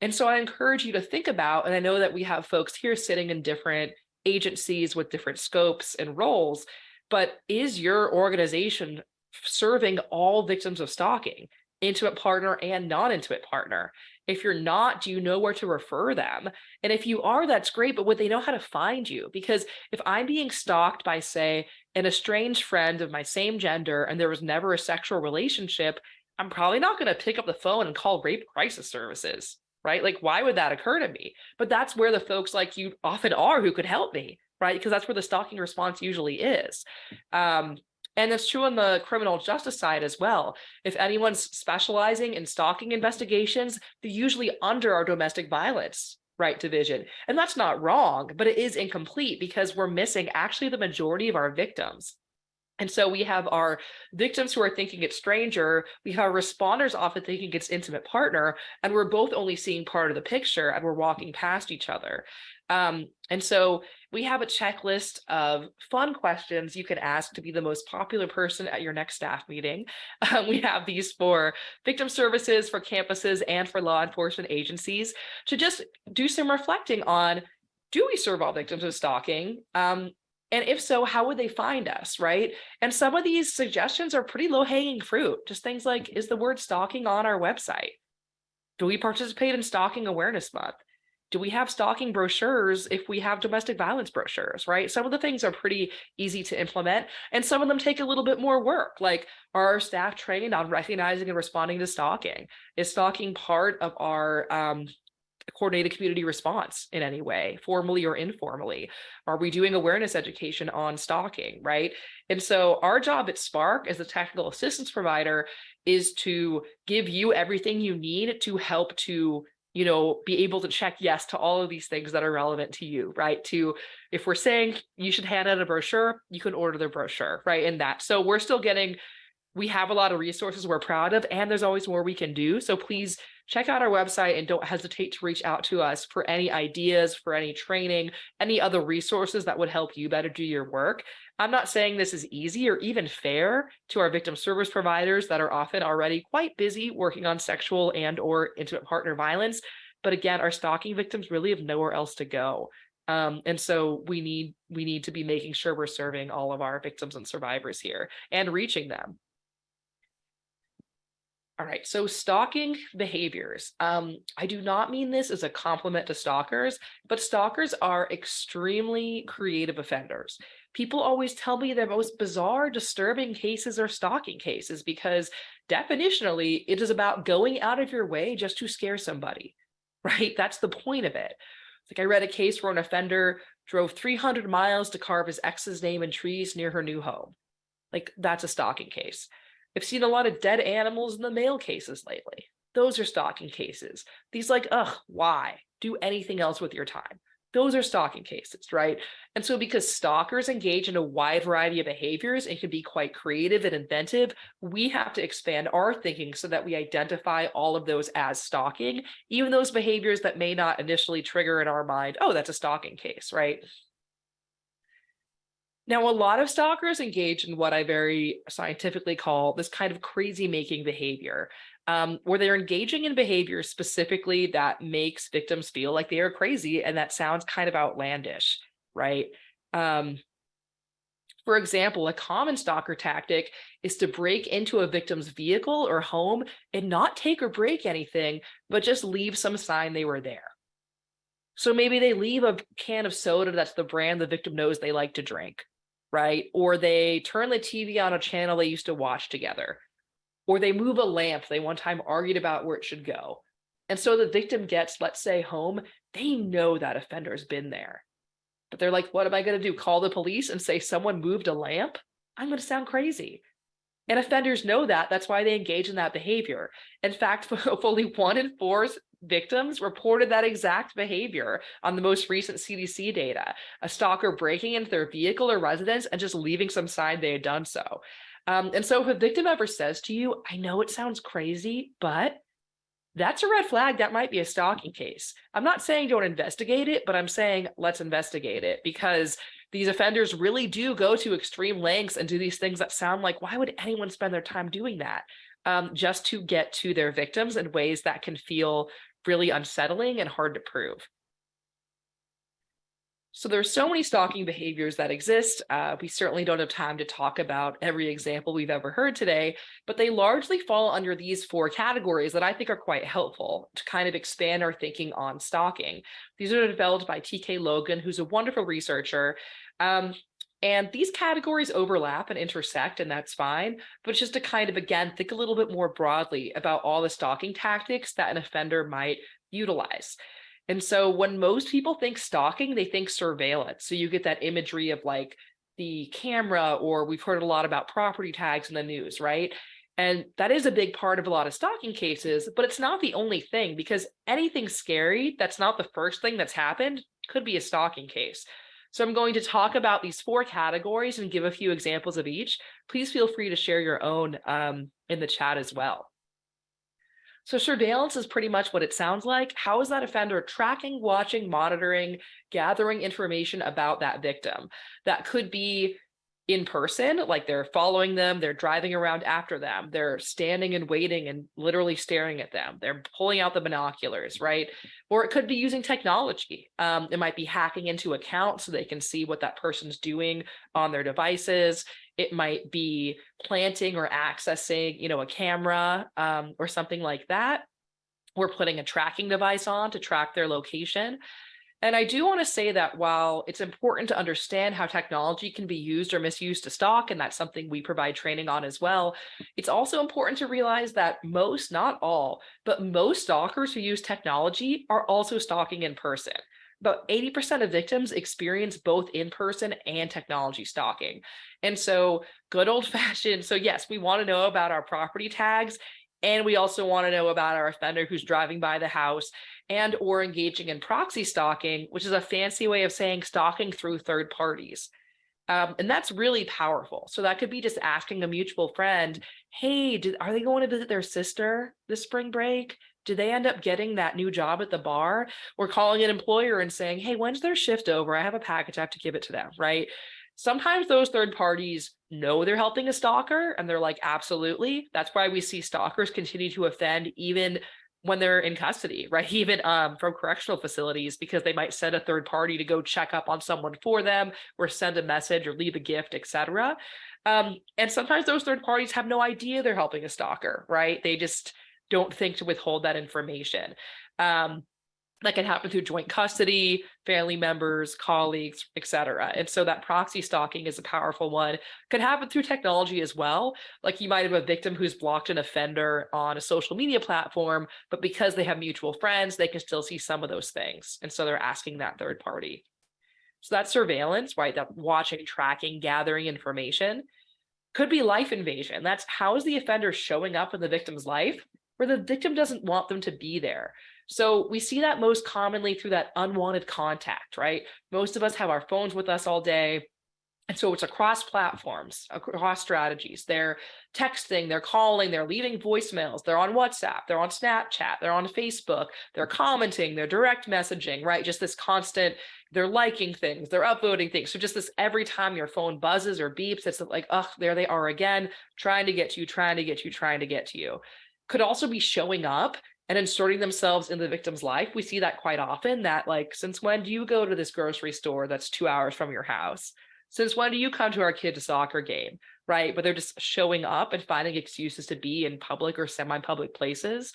And so I encourage you to think about, and I know that we have folks here sitting in different agencies with different scopes and roles, but is your organization serving all victims of stalking, intimate partner and non-intimate partner? If you're not, do you know where to refer them? And if you are, that's great, but would they know how to find you? Because if I'm being stalked by, say, an estranged friend of my same gender and there was never a sexual relationship, I'm probably not going to pick up the phone and call rape crisis services, right? Like, why would that occur to me? But that's where the folks like you often are who could help me, right? Because that's where the stalking response usually is. And it's true on the criminal justice side as well. If anyone's specializing in stalking investigations, they're usually under our domestic violence, right, division. And that's not wrong, but it is incomplete because we're missing actually the majority of our victims. And so we have our victims who are thinking it's stranger, we have responders often thinking it's intimate partner, and we're both only seeing part of the picture and we're walking past each other. And so we have a checklist of fun questions you can ask to be the most popular person at your next staff meeting. We have these for victim services, for campuses, and for law enforcement agencies to just do some reflecting on, do we serve all victims of stalking? And if so, how would they find us, right? And some of these suggestions are pretty low-hanging fruit. Just things like, is the word stalking on our website? Do we participate in Stalking Awareness Month? Do we have stalking brochures if we have domestic violence brochures, right? Some of the things are pretty easy to implement, and some of them take a little bit more work. Like, are our staff trained on recognizing and responding to stalking? Is stalking part of our coordinated community response in any way, formally or informally? Are we doing awareness education on stalking, right? And so our job at Spark as a technical assistance provider is to give you everything you need to help to be able to check yes to all of these things that are relevant to you, right? To, if we're saying you should hand out a brochure, you can order the brochure, right? And that. So we have a lot of resources we're proud of, and there's always more we can do. So please check out our website and don't hesitate to reach out to us for any ideas, for any training, any other resources that would help you better do your work. I'm not saying this is easy or even fair to our victim service providers that are often already quite busy working on sexual and/or intimate partner violence. But again, our stalking victims really have nowhere else to go. And so we need to be making sure we're serving all of our victims and survivors here and reaching them. All right, so stalking behaviors. I do not mean this as a compliment to stalkers, but stalkers are extremely creative offenders. People always tell me their most bizarre, disturbing cases are stalking cases because definitionally, it is about going out of your way just to scare somebody, right? That's the point of it. Like I read a case where an offender drove 300 miles to carve his ex's name in trees near her new home. Like that's a stalking case. I've seen a lot of dead animals in the mail cases lately. Those are stalking cases. These why? Do anything else with your time. Those are stalking cases, right? And so because stalkers engage in a wide variety of behaviors and can be quite creative and inventive, we have to expand our thinking so that we identify all of those as stalking, even those behaviors that may not initially trigger in our mind, oh, that's a stalking case, right? Now, a lot of stalkers engage in what I very scientifically call this kind of crazy making behavior, where they're engaging in behavior specifically that makes victims feel like they are crazy, and that sounds kind of outlandish, right? For example, a common stalker tactic is to break into a victim's vehicle or home and not take or break anything, but just leave some sign they were there. So maybe they leave a can of soda that's the brand the victim knows they like to drink, right? Or they turn the TV on a channel they used to watch together. Or they move a lamp they one time argued about where it should go. And so the victim gets, let's say, home. They know that offender's been there. But they're like, what am I going to do? Call the police and say someone moved a lamp? I'm going to sound crazy. And offenders know that. That's why they engage in that behavior. In fact, fully 1 in 4 victims reported that exact behavior on the most recent CDC data, a stalker breaking into their vehicle or residence and just leaving some sign they had done so. And so if a victim ever says to you, I know it sounds crazy, but that's a red flag. That might be a stalking case. I'm not saying don't investigate it, but I'm saying let's investigate it, because these offenders really do go to extreme lengths and do these things that sound like, why would anyone spend their time doing that? Just to get to their victims in ways that can feel really unsettling and hard to prove. So there's so many stalking behaviors that exist. We certainly don't have time to talk about every example we've ever heard today, but they largely fall under these 4 categories that I think are quite helpful to kind of expand our thinking on stalking. These are developed by TK Logan, who's a wonderful researcher. And these categories overlap and intersect, and that's fine. But just to kind of, again, think a little bit more broadly about all the stalking tactics that an offender might utilize. And so when most people think stalking, they think surveillance. So you get that imagery of like the camera, or we've heard a lot about property tags in the news, right? And that is a big part of a lot of stalking cases, but it's not the only thing, because anything scary that's not the first thing that's happened could be a stalking case. So I'm going to talk about these 4 categories and give a few examples of each. Please feel free to share your own in the chat as well. So surveillance is pretty much what it sounds like. How is that offender tracking, watching, monitoring, gathering information about that victim? That could be in person, like they're following them, they're driving around after them, they're standing and waiting and literally staring at them, they're pulling out the binoculars, right? Or it could be using technology. It might be hacking into accounts so they can see what that person's doing on their devices. It might be planting or accessing, a camera or something like that. Or putting a tracking device on to track their location. And I do want to say that while it's important to understand how technology can be used or misused to stalk, and that's something we provide training on as well, it's also important to realize that most, not all, but most stalkers who use technology are also stalking in person. About 80% of victims experience both in person and technology stalking. And so, good old fashioned. So, yes, we want to know about our property tags. And we also want to know about our offender who's driving by the house and or engaging in proxy stalking, which is a fancy way of saying stalking through third parties. And that's really powerful. So that could be just asking a mutual friend, hey, are they going to visit their sister this spring break? Did they end up getting that new job at the bar? Or calling an employer and saying, hey, when's their shift over? I have a package, I have to give it to them, right? Sometimes those third parties know they're helping a stalker and they're like, absolutely. That's why we see stalkers continue to offend even when they're in custody, right? Even from correctional facilities, because they might send a third party to go check up on someone for them or send a message or leave a gift, etc. And sometimes those third parties have no idea they're helping a stalker, right? They just don't think to withhold that information. That can happen through joint custody, family members, colleagues, etc. And so that proxy stalking is a powerful one. Could happen through technology as well. Like you might have a victim who's blocked an offender on a social media platform, but because they have mutual friends, they can still see some of those things. And so they're asking that third party. So that's surveillance, right? That watching, tracking, gathering information. Could be life invasion. That's how is the offender showing up in the victim's life where the victim doesn't want them to be there. So we see that most commonly through that unwanted contact, right? Most of us have our phones with us all day. And so it's across platforms, across strategies. They're texting, they're calling, they're leaving voicemails, they're on WhatsApp, they're on Snapchat, they're on Facebook, they're commenting, they're direct messaging, right? Just this constant, they're liking things, they're upvoting things. So just this every time your phone buzzes or beeps, it's like, oh, there they are again, trying to get to you, trying to get you, trying to get to you. Could also be showing up and inserting themselves in the victim's life. We see that quite often, that like, since when do you go to this grocery store that's 2 hours from your house? Since when do you come to our kid's soccer game, right? But they're just showing up and finding excuses to be in public or semi-public places.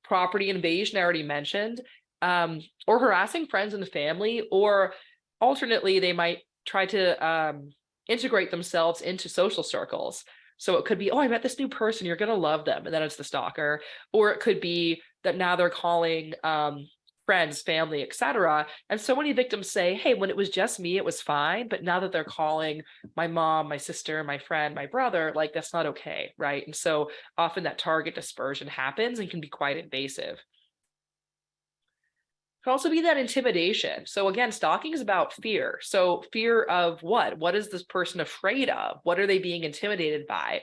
Property invasion, I already mentioned, or harassing friends and family, or alternately, they might try to integrate themselves into social circles. So it could be, oh, I met this new person, you're going to love them. And then it's the stalker. Or it could be that now they're calling friends, family, etc. And so many victims say, hey, when it was just me, it was fine. But now that they're calling my mom, my sister, my friend, my brother, like that's not okay, right? And so often that target dispersion happens and can be quite invasive. Could also be that intimidation. So again, stalking is about fear. So fear of what? What is this person afraid of? What are they being intimidated by?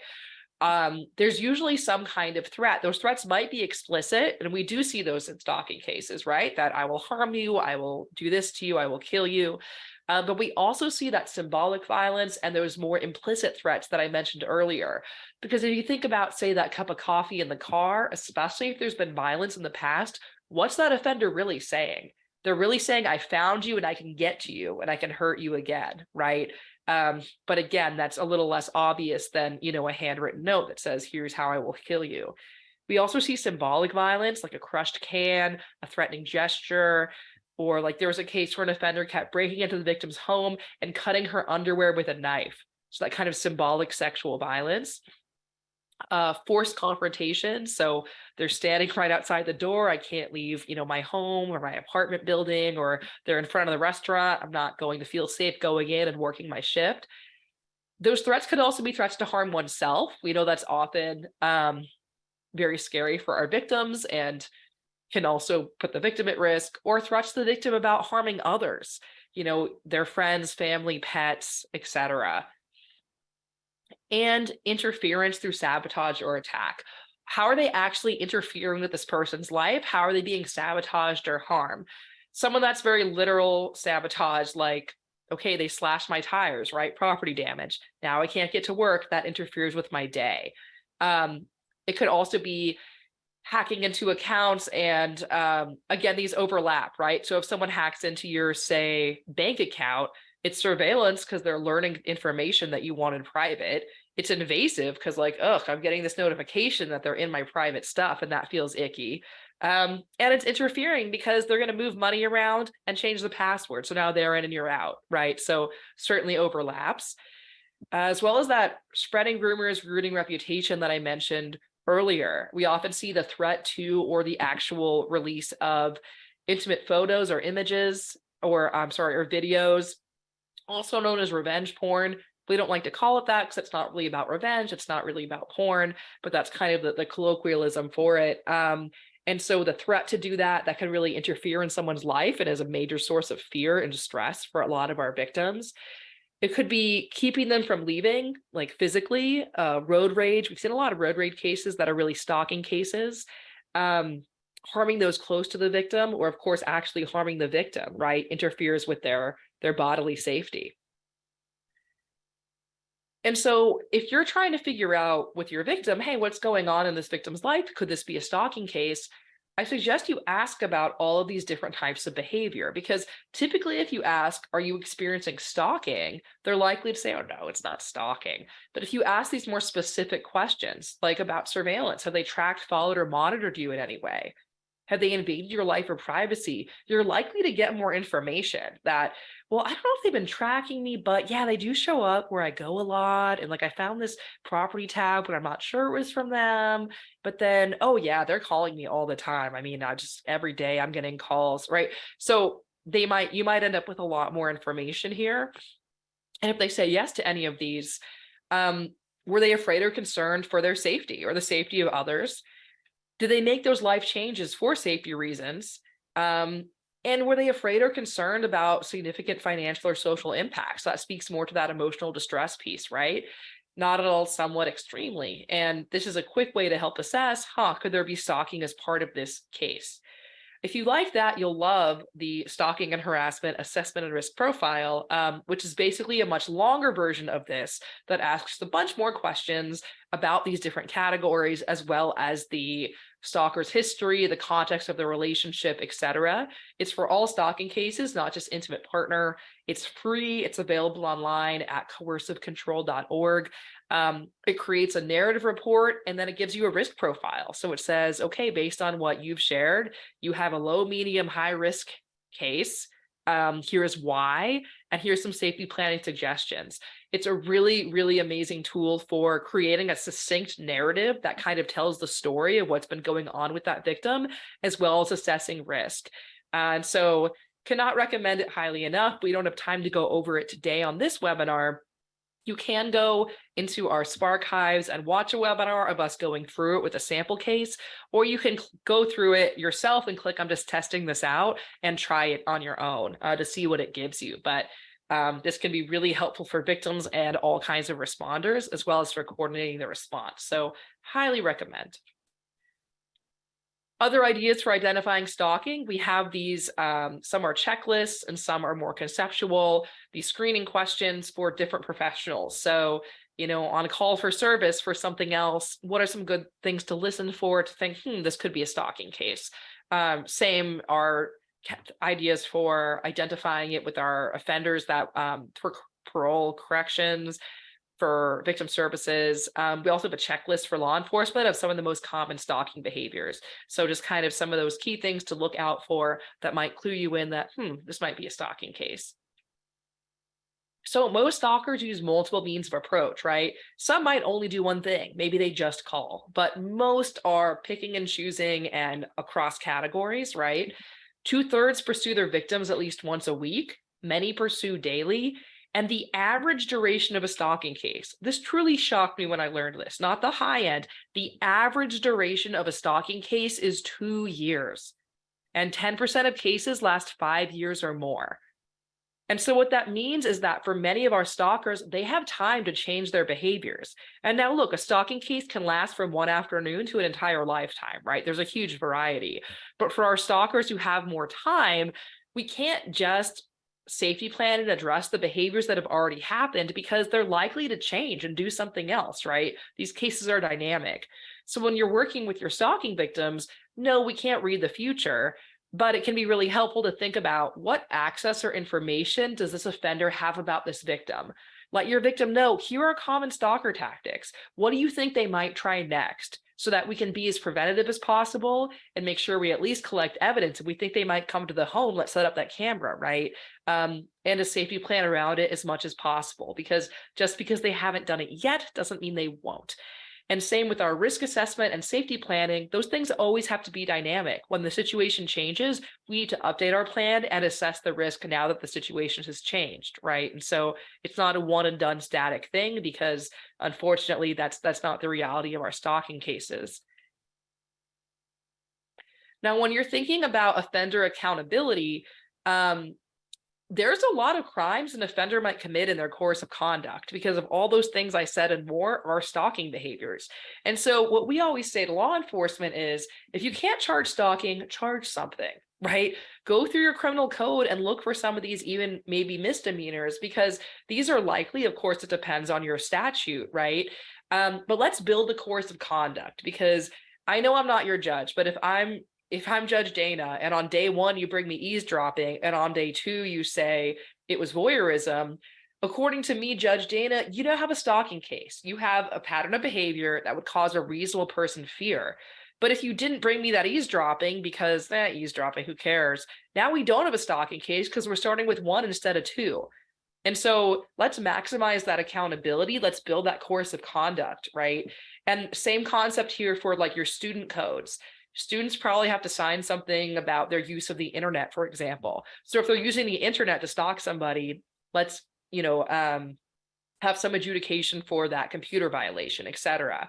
There's usually some kind of threat. Those threats might be explicit, and we do see those in stalking cases, right? That I will harm you, I will do this to you, I will kill you. But we also see that symbolic violence and those more implicit threats that I mentioned earlier. Because if you think about, say, that cup of coffee in the car, especially if there's been violence in the past, what's that offender really saying? They're really saying, I found you and I can get to you and I can hurt you again, right? But again, that's a little less obvious than, a handwritten note that says, here's how I will kill you. We also see symbolic violence, like a crushed can, a threatening gesture, or like there was a case where an offender kept breaking into the victim's home and cutting her underwear with a knife. So that kind of symbolic sexual violence. Forced confrontation. So they're standing right outside the door. I can't leave, my home or my apartment building, or they're in front of the restaurant. I'm not going to feel safe going in and working my shift. Those threats could also be threats to harm oneself. We know that's often very scary for our victims and can also put the victim at risk, or threats to the victim about harming others, their friends, family, pets, etc. And interference through sabotage or attack. How are they actually interfering with this person's life? How are they being sabotaged or harmed? Some of that's very literal sabotage, like, okay, they slashed my tires, right? Property damage. Now I can't get to work. That interferes with my day. It could also be hacking into accounts, and again, these overlap, right? So if someone hacks into your, say, bank account, it's surveillance because they're learning information that you wanted private. It's invasive because, like, ugh, I'm getting this notification that they're in my private stuff, and that feels icky. And it's interfering because they're going to move money around and change the password. So now they're in and you're out, right? So certainly overlaps. As well as that spreading rumors, ruining reputation that I mentioned earlier. We often see the threat to or the actual release of intimate photos or images, or or videos, also known as revenge porn. We don't like to call it that because it's not really about revenge. It's not really about porn, but that's kind of the colloquialism for it. And so the threat to do that can really interfere in someone's life and is a major source of fear and distress for a lot of our victims. It could be keeping them from leaving, like physically, road rage. We've seen a lot of road rage cases that are really stalking cases, harming those close to the victim, or of course, actually harming the victim, right? Interferes with their bodily safety. And so if you're trying to figure out with your victim, hey, what's going on in this victim's life? Could this be a stalking case? I suggest you ask about all of these different types of behavior, because typically if you ask, are you experiencing stalking? They're likely to say, oh, no, it's not stalking. But if you ask these more specific questions, like about surveillance, have they tracked, followed, or monitored you in any way? Have they invaded your life or privacy? You're likely to get more information that, well, I don't know if they've been tracking me, but yeah, they do show up where I go a lot. And like I found this property tab, but I'm not sure it was from them. But then, oh yeah, they're calling me all the time. I mean, I just every day I'm getting calls, right? So you might end up with a lot more information here. And if they say yes to any of these, were they afraid or concerned for their safety or the safety of others? Did they make those life changes for safety reasons? And were they afraid or concerned about significant financial or social impacts? That speaks more to that emotional distress piece, right? Not at all, somewhat extremely. And this is a quick way to help assess, could there be stalking as part of this case? If you like that, you'll love the Stalking and Harassment Assessment and Risk Profile, which is basically a much longer version of this that asks a bunch more questions about these different categories, as well as the stalker's history, the context of the relationship, etc. It's for all stalking cases, not just intimate partner. It's free. It's available online at coercivecontrol.org. It creates a narrative report, and then it gives you a risk profile. So it says, okay, based on what you've shared, you have a low, medium, high risk case. Here's why, and here's some safety planning suggestions. It's a really, really amazing tool for creating a succinct narrative that kind of tells the story of what's been going on with that victim, as well as assessing risk. And so cannot recommend it highly enough. We don't have time to go over it today on this webinar. You can go into our Sparchives and watch a webinar of us going through it with a sample case, or you can go through it yourself and click, I'm just testing this out, and try it on your own to see what it gives you. But this can be really helpful for victims and all kinds of responders, as well as for coordinating the response. So highly recommend. Other ideas for identifying stalking, we have these, some are checklists and some are more conceptual, these screening questions for different professionals. So, on a call for service for something else, what are some good things to listen for to think, this could be a stalking case? Same are ideas for identifying it with our offenders that for parole, corrections, for victim services. We also have a checklist for law enforcement of some of the most common stalking behaviors. So just kind of some of those key things to look out for that might clue you in that, this might be a stalking case. So most stalkers use multiple means of approach, right? Some might only do one thing. Maybe they just call, but most are picking and choosing and across categories, right? 2/3 pursue their victims at least once a week. Many pursue daily. And the average duration of a stalking case, this truly shocked me when I learned this, not the high end. The average duration of a stalking case is 2 years, and 10% of cases last 5 years or more. And so what that means is that for many of our stalkers, they have time to change their behaviors. And now look, a stalking case can last from one afternoon to an entire lifetime, right? There's a huge variety. But for our stalkers who have more time, we can't just safety plan and address the behaviors that have already happened, because they're likely to change and do something else, right? These cases are dynamic. So when you're working with your stalking victims, no, we can't read the future, but it can be really helpful to think about what access or information does this offender have about this victim? Let your victim know, here are common stalker tactics. What do you think they might try next? so that we can be as preventative as possible and make sure we at least collect evidence. If we think they might come to the home, let's set up that camera, right? And a safety plan around it as much as possible, because just because they haven't done it yet doesn't mean they won't. And same with our risk assessment and safety planning, those things always have to be dynamic. When the situation changes, we need to update our plan and assess the risk now that the situation has changed, right? And so it's not a one and done static thing, because unfortunately that's not the reality of our stalking cases. Now, when you're thinking about offender accountability, there's a lot of crimes an offender might commit in their course of conduct because of all those things I said and more are stalking behaviors. And so what we always say to law enforcement is, if you can't charge stalking, charge something, right? Go through your criminal code and look for some of these even maybe misdemeanors, because these are likely, of course, it depends on your statute, right? But let's build a course of conduct, because I know I'm not your judge, but if I'm Judge Dana and on day one you bring me eavesdropping and on day two you say it was voyeurism, according to me, Judge Dana, you don't have a stalking case. You have a pattern of behavior that would cause a reasonable person fear. But if you didn't bring me that eavesdropping because eavesdropping, who cares? Now we don't have a stalking case because we're starting with one instead of two. And so let's maximize that accountability. Let's build that course of conduct, right? And same concept here for like your student codes. Students probably have to sign something about their use of the internet, for example. So if they're using the internet to stalk somebody, let's, have some adjudication for that computer violation, et cetera.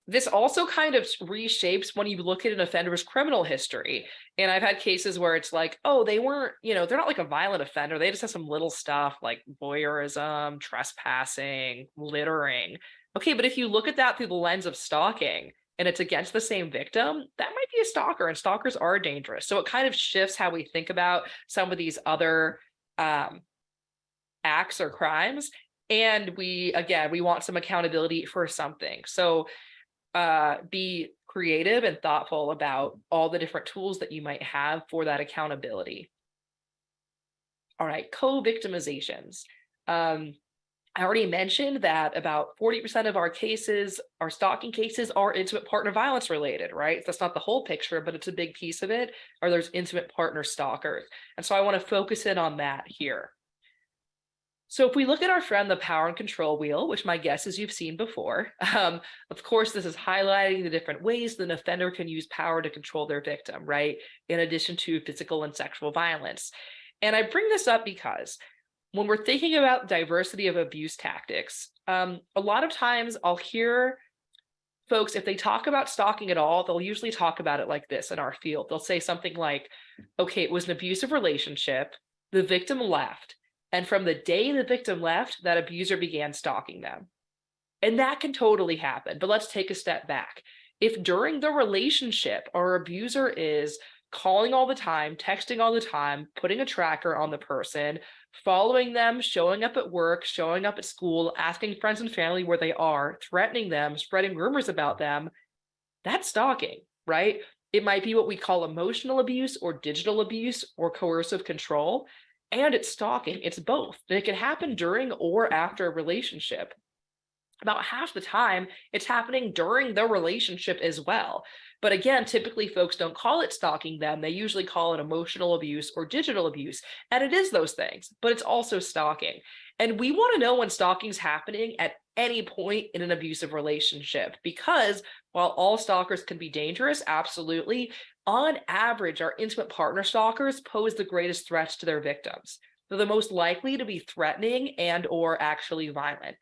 This also kind of reshapes when you look at an offender's criminal history. And I've had cases where it's like, oh, they weren't, they're not like a violent offender. They just have some little stuff like voyeurism, trespassing, littering. Okay, but if you look at that through the lens of stalking, and it's against the same victim, that might be a stalker, and stalkers are dangerous. So it kind of shifts how we think about some of these other acts or crimes. And we want some accountability for something. So be creative and thoughtful about all the different tools that you might have for that accountability. All right, co-victimizations. I already mentioned that about 40% of our cases, our stalking cases, are intimate partner violence related, right? That's not the whole picture, but it's a big piece of it, or there's intimate partner stalkers. And so I want to focus in on that here. So if we look at our friend, the power and control wheel, which my guess is you've seen before, of course, this is highlighting the different ways that an offender can use power to control their victim, right? In addition to physical and sexual violence. And I bring this up because when we're thinking about diversity of abuse tactics, a lot of times I'll hear folks, if they talk about stalking at all, they'll usually talk about it like this in our field. They'll say something like, okay, it was an abusive relationship, the victim left, and from the day the victim left, that abuser began stalking them. And that can totally happen, but let's take a step back. If during the relationship our abuser is calling all the time, texting all the time, putting a tracker on the person, following them, showing up at work, showing up at school, asking friends and family where they are, threatening them, spreading rumors about them, that's stalking, right? It might be what we call emotional abuse or digital abuse or coercive control, and it's stalking. It's both. And it can happen during or after a relationship. About half the time, it's happening during the relationship as well. But again, typically folks don't call it stalking them. They usually call it emotional abuse or digital abuse. And it is those things, but it's also stalking. And we want to know when stalking is happening at any point in an abusive relationship, because while all stalkers can be dangerous, absolutely, on average, our intimate partner stalkers pose the greatest threats to their victims. They're the most likely to be threatening and or actually violent.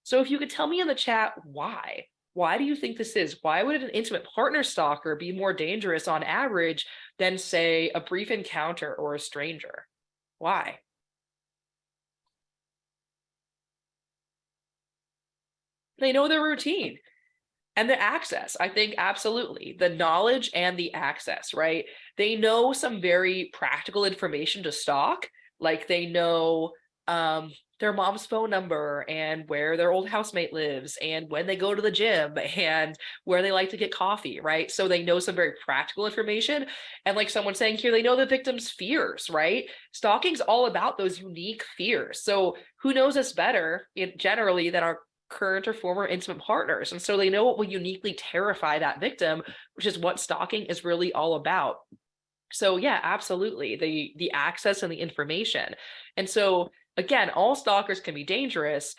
So if you could tell me in the chat why do you think this is? Why would an intimate partner stalker be more dangerous on average than, say, a brief encounter or a stranger? Why? They know their routine and the access. I think absolutely the knowledge and the access, right? They know some very practical information to stalk, like they know their mom's phone number and where their old housemate lives and when they go to the gym and where they like to get coffee, right? So they know some very practical information. And like someone saying here, they know the victim's fears, right? Stalking's all about those unique fears. So who knows us better generally than our current or former intimate partners. And so they know what will uniquely terrify that victim, which is what stalking is really all about. So yeah, absolutely. The access and the information. And so again, all stalkers can be dangerous.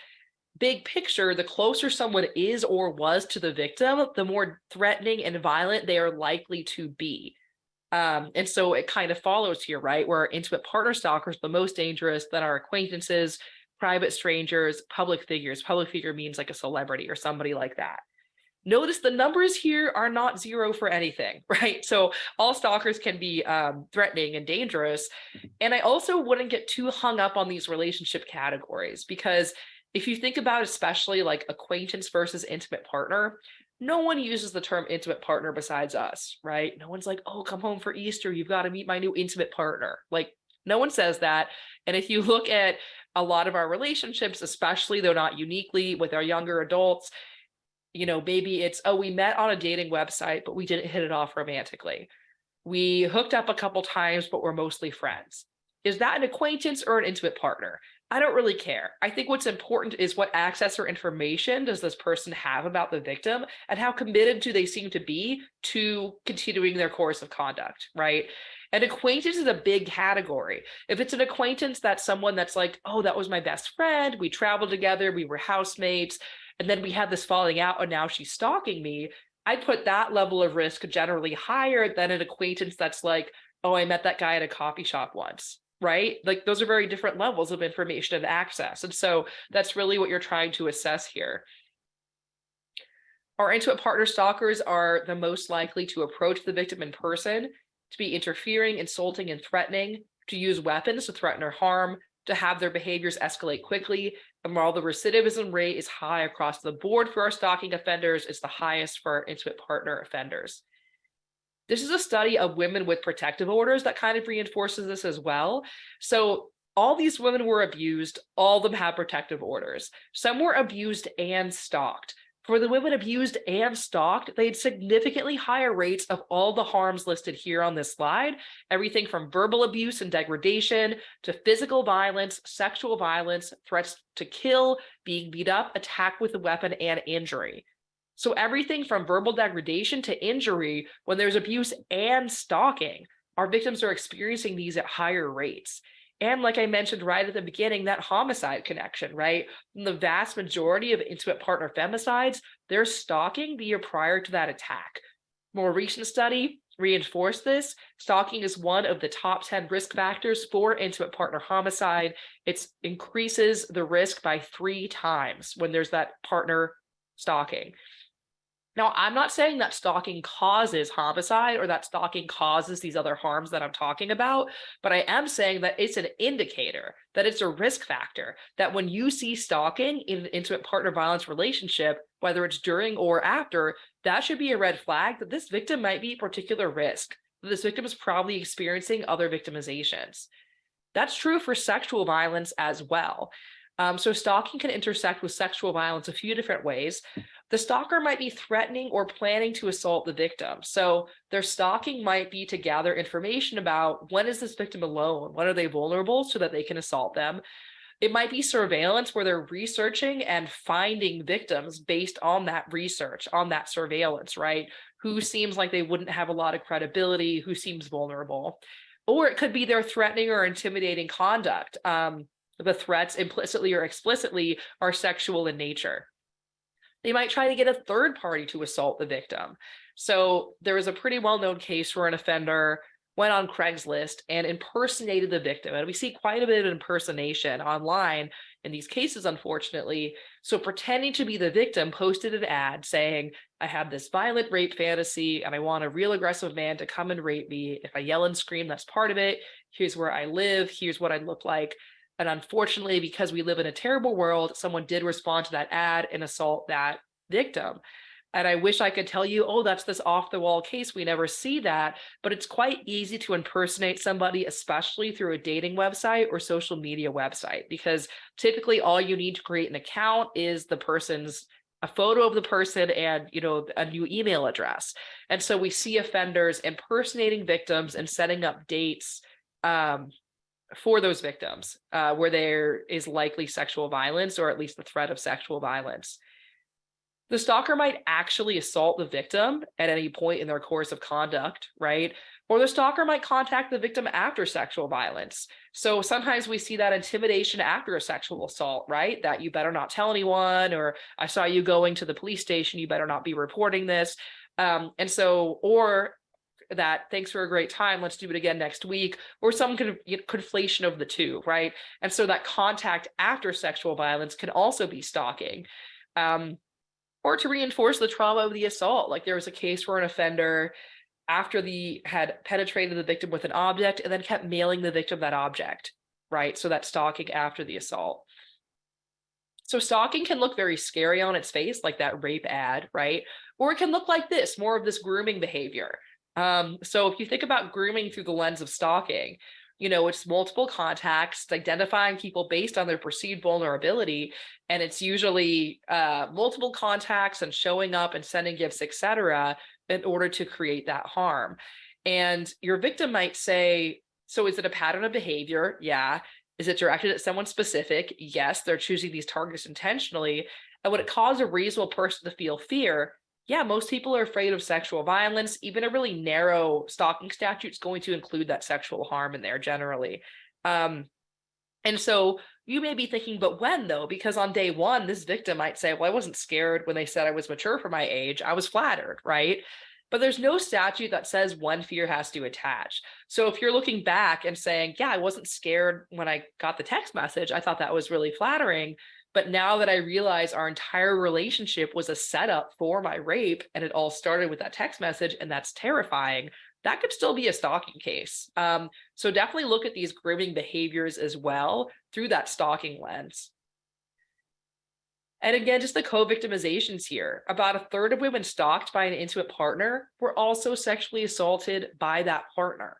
Big picture, the closer someone is or was to the victim, the more threatening and violent they are likely to be. And so it kind of follows here, right? Where our intimate partner stalkers the most dangerous, then our acquaintances, private strangers, public figures. Public figure means like a celebrity or somebody like that. Notice the numbers here are not zero for anything, right? So all stalkers can be threatening and dangerous. And I also wouldn't get too hung up on these relationship categories, because if you think about especially like acquaintance versus intimate partner, no one uses the term intimate partner besides us, right? No one's like, oh, come home for Easter, you've got to meet my new intimate partner. Like, no one says that. And if you look at a lot of our relationships, especially though not uniquely with our younger adults, maybe it's, oh, we met on a dating website, but we didn't hit it off romantically. We hooked up a couple times, but we're mostly friends. Is that an acquaintance or an intimate partner? I don't really care. I think what's important is what access or information does this person have about the victim, and how committed do they seem to be to continuing their course of conduct, right? An acquaintance is a big category. If it's an acquaintance that's someone that's like, oh, that was my best friend, we traveled together, we were housemates, and then we had this falling out and now she's stalking me, I'd put that level of risk generally higher than an acquaintance that's like, oh, I met that guy at a coffee shop once, right? Like those are very different levels of information and access. And so that's really what you're trying to assess here. Our intimate partner stalkers are the most likely to approach the victim in person, to be interfering, insulting, and threatening, to use weapons to threaten or harm, to have their behaviors escalate quickly. And while the recidivism rate is high across the board for our stalking offenders, it's the highest for our intimate partner offenders. This is a study of women with protective orders that kind of reinforces this as well. So all these women were abused, all of them have protective orders. Some were abused and stalked. For the women abused and stalked, they had significantly higher rates of all the harms listed here on this slide, everything from verbal abuse and degradation to physical violence, sexual violence, threats to kill, being beat up, attack with a weapon, and injury. So everything from verbal degradation to injury, when there's abuse and stalking, our victims are experiencing these at higher rates. And like I mentioned right at the beginning, that homicide connection, right? The vast majority of intimate partner femicides, they're stalking the year prior to that attack. More recent study reinforced this. Stalking is one of the top 10 risk factors for intimate partner homicide. It increases the risk by 3 times when there's that partner stalking. Now, I'm not saying that stalking causes homicide or that stalking causes these other harms that I'm talking about, but I am saying that it's an indicator, that it's a risk factor, that when you see stalking in an intimate partner violence relationship, whether it's during or after, that should be a red flag that this victim might be a particular risk, that this victim is probably experiencing other victimizations. That's true for sexual violence as well. So stalking can intersect with sexual violence a few different ways. The stalker might be threatening or planning to assault the victim. So their stalking might be to gather information about when is this victim alone? When are they vulnerable so that they can assault them? It might be surveillance where they're researching and finding victims based on that research, on that surveillance, right? Who seems like they wouldn't have a lot of credibility, who seems vulnerable. Or it could be their threatening or intimidating conduct. The threats, implicitly or explicitly, are sexual in nature. They might try to get a third party to assault the victim. So there was a pretty well-known case where an offender went on Craigslist and impersonated the victim. And we see quite a bit of impersonation online in these cases, unfortunately. So pretending to be the victim posted an ad saying, I have this violent rape fantasy and I want a real aggressive man to come and rape me. If I yell and scream, that's part of it. Here's where I live. Here's what I look like. And unfortunately, because we live in a terrible world, someone did respond to that ad and assault that victim. And I wish I could tell you, oh, that's this off the wall case. We never see that. But it's quite easy to impersonate somebody, especially through a dating website or social media website, because typically all you need to create an account is a photo of the person and, a new email address. And so we see offenders impersonating victims and setting up dates for those victims where there is likely sexual violence or at least the threat of sexual violence. The stalker might actually assault the victim at any point in their course of conduct, right? Or the stalker might contact the victim after sexual violence. So sometimes we see that intimidation after a sexual assault, right? That you better not tell anyone, or I saw you going to the police station, you better not be reporting this. Or that thanks for a great time, let's do it again next week, or some kind of conflation of the two, right? And so that contact after sexual violence can also be stalking. Or to reinforce the trauma of the assault. Like there was a case where an offender, after the had penetrated the victim with an object and then kept mailing the victim that object, right? So that's stalking after the assault. So stalking can look very scary on its face, like that rape ad, right? Or it can look like this, more of this grooming behavior. So if you think about grooming through the lens of stalking, it's multiple contacts, it's identifying people based on their perceived vulnerability, and it's usually multiple contacts and showing up and sending gifts, etc., in order to create that harm. And your victim might say, so is it a pattern of behavior? Yeah. Is it directed at someone specific? Yes, they're choosing these targets intentionally. And would it cause a reasonable person to feel fear? Yeah, most people are afraid of sexual violence. Even a really narrow stalking statute is going to include that sexual harm in there generally. And so you may be thinking, but when though? Because on day one, this victim might say, well, I wasn't scared when they said I was mature for my age. I was flattered, right? But there's no statute that says when fear has to attach. So if you're looking back and saying, yeah, I wasn't scared when I got the text message, I thought that was really flattering. But now that I realize our entire relationship was a setup for my rape and it all started with that text message and that's terrifying, that could still be a stalking case. So definitely look at these grooming behaviors as well through that stalking lens. And again, just the co-victimizations here. About a third of women stalked by an intimate partner were also sexually assaulted by that partner.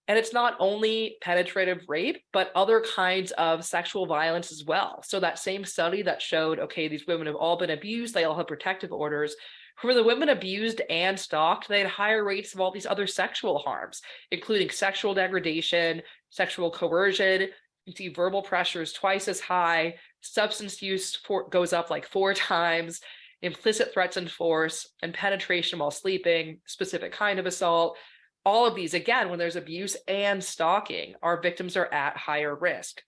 And it's not only penetrative rape, but other kinds of sexual violence as well. So that same study that showed, okay, these women have all been abused, they all have protective orders. For the women abused and stalked, they had higher rates of all these other sexual harms, including sexual degradation, sexual coercion. You see verbal pressure is twice as high, substance use goes up like 4 times, implicit threats and force, and penetration while sleeping, specific kind of assault. All of these, again, when there's abuse and stalking, our victims are at higher risk.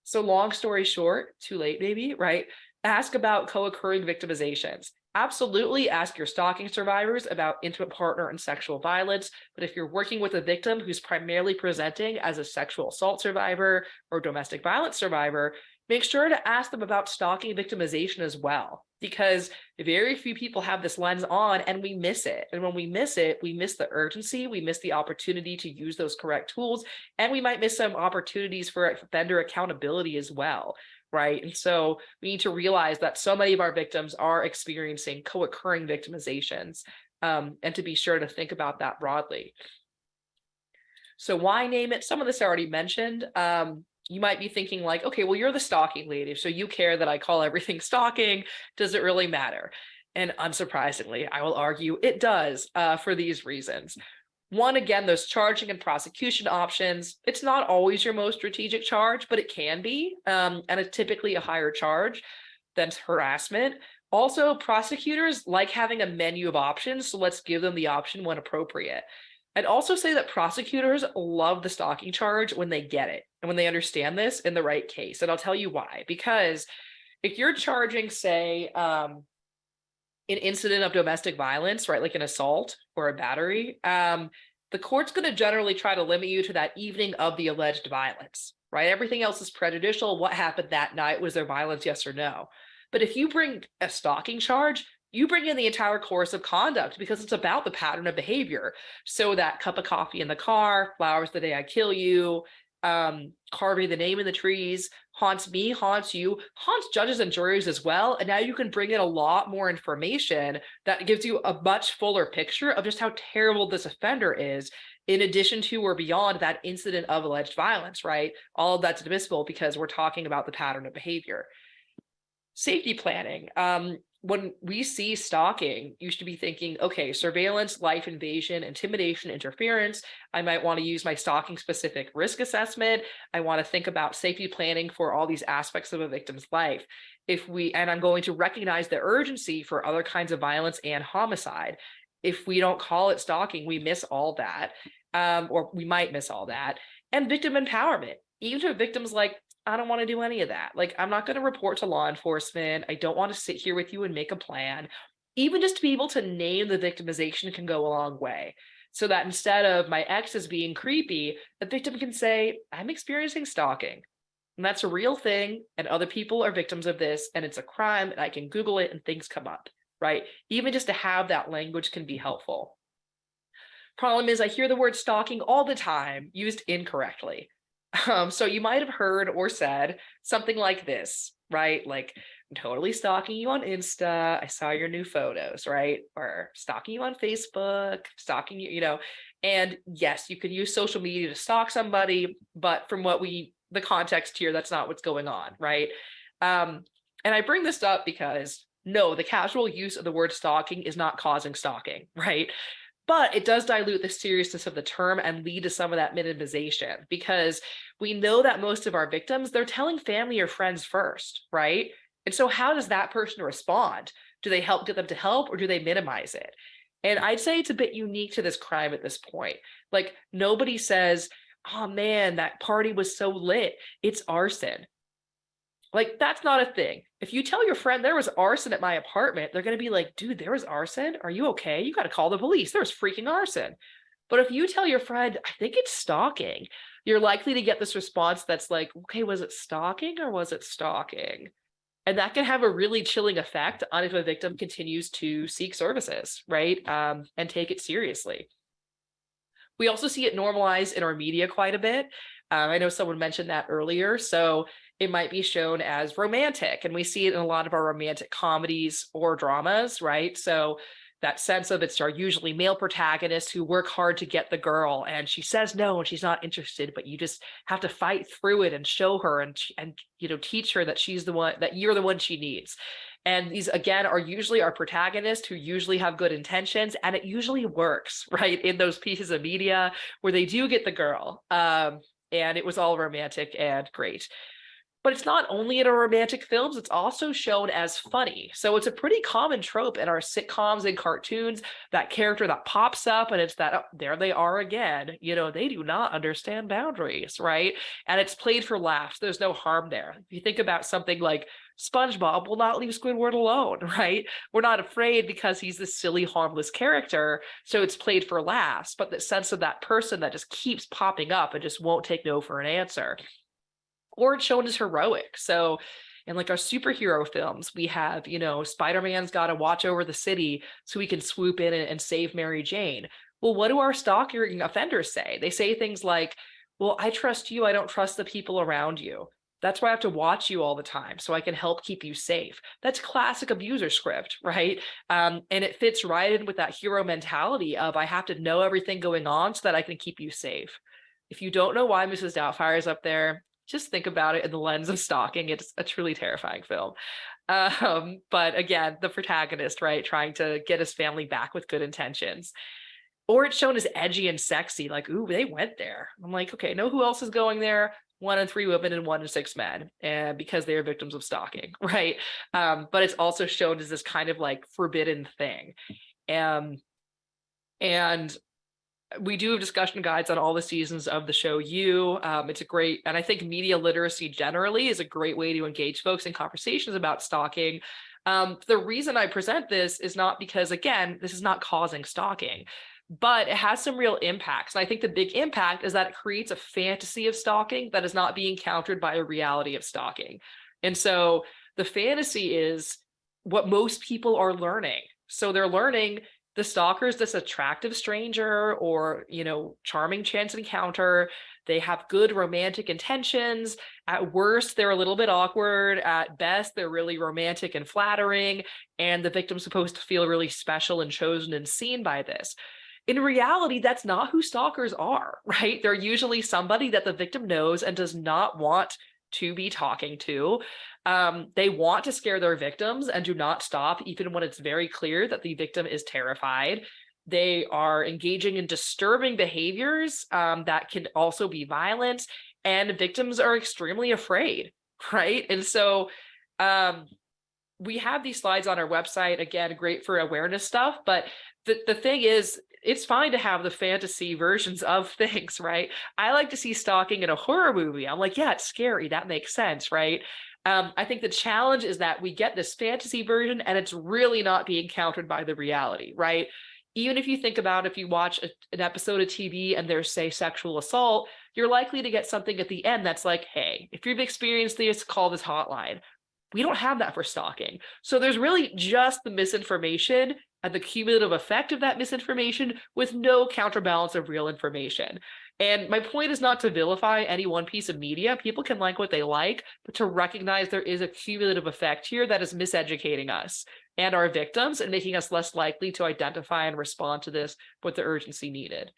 So long story short, too late maybe, right? Ask about co-occurring victimizations. Absolutely ask your stalking survivors about intimate partner and sexual violence. But if you're working with a victim who's primarily presenting as a sexual assault survivor or domestic violence survivor, make sure to ask them about stalking victimization as well, because very few people have this lens on and we miss it. And when we miss it, we miss the urgency, we miss the opportunity to use those correct tools, and we might miss some opportunities for offender accountability as well, right? And so we need to realize that so many of our victims are experiencing co-occurring victimizations, and to be sure to think about that broadly. So why name it? Some of this I already mentioned. You might be thinking like, okay, well, you're the stalking lady, so you care that I call everything stalking. Does it really matter? And unsurprisingly, I will argue it does, for these reasons. One, again, those charging and prosecution options. It's not always your most strategic charge, but it can be, and it's typically a higher charge than harassment. Also, prosecutors like having a menu of options, so let's give them the option when appropriate. I'd also say that prosecutors love the stalking charge when they get it and when they understand this in the right case. And I'll tell you why. Because if you're charging, say, an incident of domestic violence, right, like an assault or a battery, the court's going to generally try to limit you to that evening of the alleged violence, right? Everything else is prejudicial. What happened that night? Was there violence? Yes or no? But if you bring a stalking charge, you bring in the entire course of conduct because it's about the pattern of behavior. So that cup of coffee in the car, flowers the day I kill you, carving the name in the trees, haunts me, haunts you, haunts judges and juries as well. And now you can bring in a lot more information that gives you a much fuller picture of just how terrible this offender is, in addition to or beyond that incident of alleged violence, right? All of that's admissible because we're talking about the pattern of behavior. Safety planning. when we see stalking, you should be thinking, okay, surveillance, life invasion, intimidation, interference. I might want to use my stalking specific risk assessment. I want to think about safety planning for all these aspects of a victim's life. And I'm going to recognize the urgency for other kinds of violence and homicide. If we don't call it stalking, we miss all that, or we might miss all that. And victim empowerment, even to victims like, I don't want to do any of that. Like, I'm not going to report to law enforcement. I don't want to sit here with you and make a plan. Even just to be able to name the victimization can go a long way. So that instead of my ex is being creepy, the victim can say, I'm experiencing stalking. And that's a real thing. And other people are victims of this. And it's a crime. And I can Google it and things come up, right? Even just to have that language can be helpful. Problem is, I hear the word stalking all the time used incorrectly. So you might have heard or said something like this, right? Like, I'm totally stalking you on Insta. I saw your new photos, right? Or stalking you on Facebook, stalking you, and yes, you can use social media to stalk somebody, but from the context here, that's not what's going on, right? And I bring this up because no, the casual use of the word stalking is not causing stalking, right? But it does dilute the seriousness of the term and lead to some of that minimization, because we know that most of our victims, they're telling family or friends first, right? And so how does that person respond? Do they get them to help, or do they minimize it? And I'd say it's a bit unique to this crime at this point. Like, nobody says, oh man, that party was so lit, it's arson. Like, that's not a thing. If you tell your friend there was arson at my apartment, they're going to be like, dude, there was arson? Are you okay? You got to call the police. There was freaking arson. But if you tell your friend, I think it's stalking, you're likely to get this response that's like, okay, was it stalking or was it stalking? And that can have a really chilling effect on if a victim continues to seek services, right? And take it seriously. We also see it normalized in our media quite a bit. I know someone mentioned that earlier. So it might be shown as romantic, and we see it in a lot of our romantic comedies or dramas, right? So that sense of it's our usually male protagonists who work hard to get the girl, and she says no and she's not interested, but you just have to fight through it and show her and teach her that she's the one, that you're the one she needs. And these, again, are usually our protagonists who usually have good intentions, and it usually works, right? In those pieces of media where they do get the girl, and it was all romantic and great. But it's not only in our romantic films, it's also shown as funny. So it's a pretty common trope in our sitcoms and cartoons, that character that pops up and it's that, oh, there they are again. They do not understand boundaries, right? And it's played for laughs. There's no harm there. If you think about something like SpongeBob will not leave Squidward alone, right? We're not afraid because he's this silly, harmless character. So it's played for laughs, but the sense of that person that just keeps popping up and just won't take no for an answer. Or it's shown as heroic. So in like our superhero films, we have, Spider-Man's got to watch over the city so he can swoop in and save Mary Jane. Well, what do our stalking offenders say? They say things like, well, I trust you. I don't trust the people around you. That's why I have to watch you all the time so I can help keep you safe. That's classic abuser script, right? And it fits right in with that hero mentality of I have to know everything going on so that I can keep you safe. If you don't know why Mrs. Doubtfire is up there, just think about it in the lens of stalking. It's a truly terrifying film. But again, the protagonist, right, trying to get his family back with good intentions. Or it's shown as edgy and sexy, like, ooh, they went there. I'm like, okay, know who else is going there? 1 in 3 women and 1 in 6 men, and because they are victims of stalking, right? But it's also shown as this kind of like forbidden thing. And we do have discussion guides on all the seasons of the show You. It's a great, and I think media literacy generally is a great way to engage folks in conversations about stalking. The reason I present this is not because, again, this is not causing stalking, but it has some real impacts. And I think the big impact is that it creates a fantasy of stalking that is not being countered by a reality of stalking. And so the fantasy is what most people are learning. So they're learning the stalker is this attractive stranger or, charming chance encounter. They have good romantic intentions. At worst, they're a little bit awkward. At best, they're really romantic and flattering. And the victim's supposed to feel really special and chosen and seen by this. In reality, that's not who stalkers are, right? They're usually somebody that the victim knows and does not want to be talking to. They want to scare their victims and do not stop, even when it's very clear that the victim is terrified. They are engaging in disturbing behaviors that can also be violent, and victims are extremely afraid, right? And so we have these slides on our website, again, great for awareness stuff, but the thing is, it's fine to have the fantasy versions of things, right? I like to see stalking in a horror movie. I'm like, yeah, it's scary. That makes sense, right? I think the challenge is that we get this fantasy version and it's really not being countered by the reality, right? Even if you think about if you watch an episode of TV and there's, say, sexual assault, you're likely to get something at the end that's like, hey, if you've experienced this, call this hotline. We don't have that for stalking. So there's really just the misinformation and the cumulative effect of that misinformation with no counterbalance of real information. And my point is not to vilify any one piece of media. People can like what they like, but to recognize there is a cumulative effect here that is miseducating us and our victims and making us less likely to identify and respond to this with the urgency needed.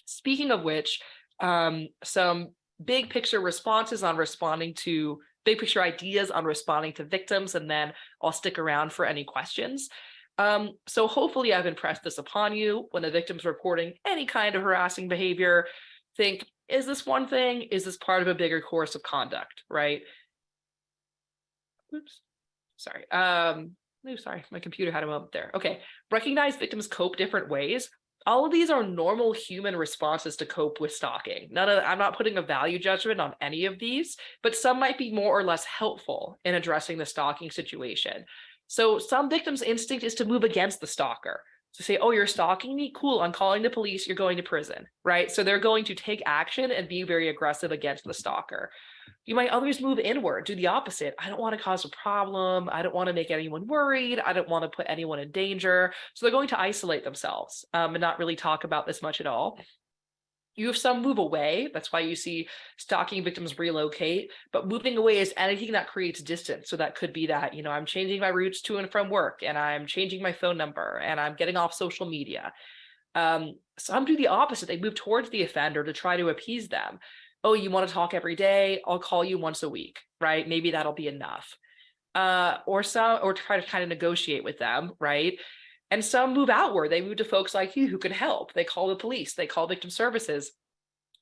Speaking of which, some big picture responses on responding to big picture ideas on responding to victims, and then I'll stick around for any questions. So hopefully I've impressed this upon you. When a victim's reporting any kind of harassing behavior, think, is this one thing? Is this part of a bigger course of conduct, right? Oops, sorry. Sorry, my computer had a moment there. Okay, recognize victims cope different ways. All of these are normal human responses to cope with stalking. I'm not putting a value judgment on any of these, but some might be more or less helpful in addressing the stalking situation. So some victims' instinct is to move against the stalker. To say, oh, you're stalking me? Cool, I'm calling the police, you're going to prison, right? So they're going to take action and be very aggressive against the stalker. You might others move inward, do the opposite. I don't want to cause a problem. I don't want to make anyone worried. I don't want to put anyone in danger. So they're going to isolate themselves and not really talk about this much at all. You have some move away. That's why you see stalking victims relocate, but moving away is anything that creates distance. So that could be that, I'm changing my routes to and from work, and I'm changing my phone number, and I'm getting off social media. Some do the opposite. They move towards the offender to try to appease them. Oh, you want to talk every day? I'll call you once a week, right? Maybe that'll be enough. Or try to kind of negotiate with them, right? And some move outward. They move to folks like you who can help. They call the police, they call victim services,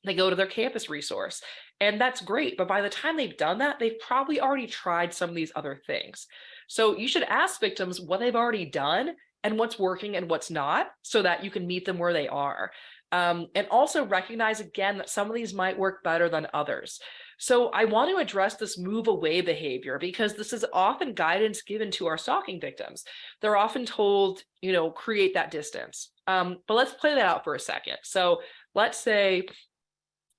they go to their campus resource. And that's great. But by the time they've done that, they've probably already tried some of these other things. So you should ask victims what they've already done and what's working and what's not, so that you can meet them where they are. And also recognize again that some of these might work better than others. So I want to address this move away behavior because this is often guidance given to our stalking victims. They're often told, create that distance. But let's play that out for a second. So let's say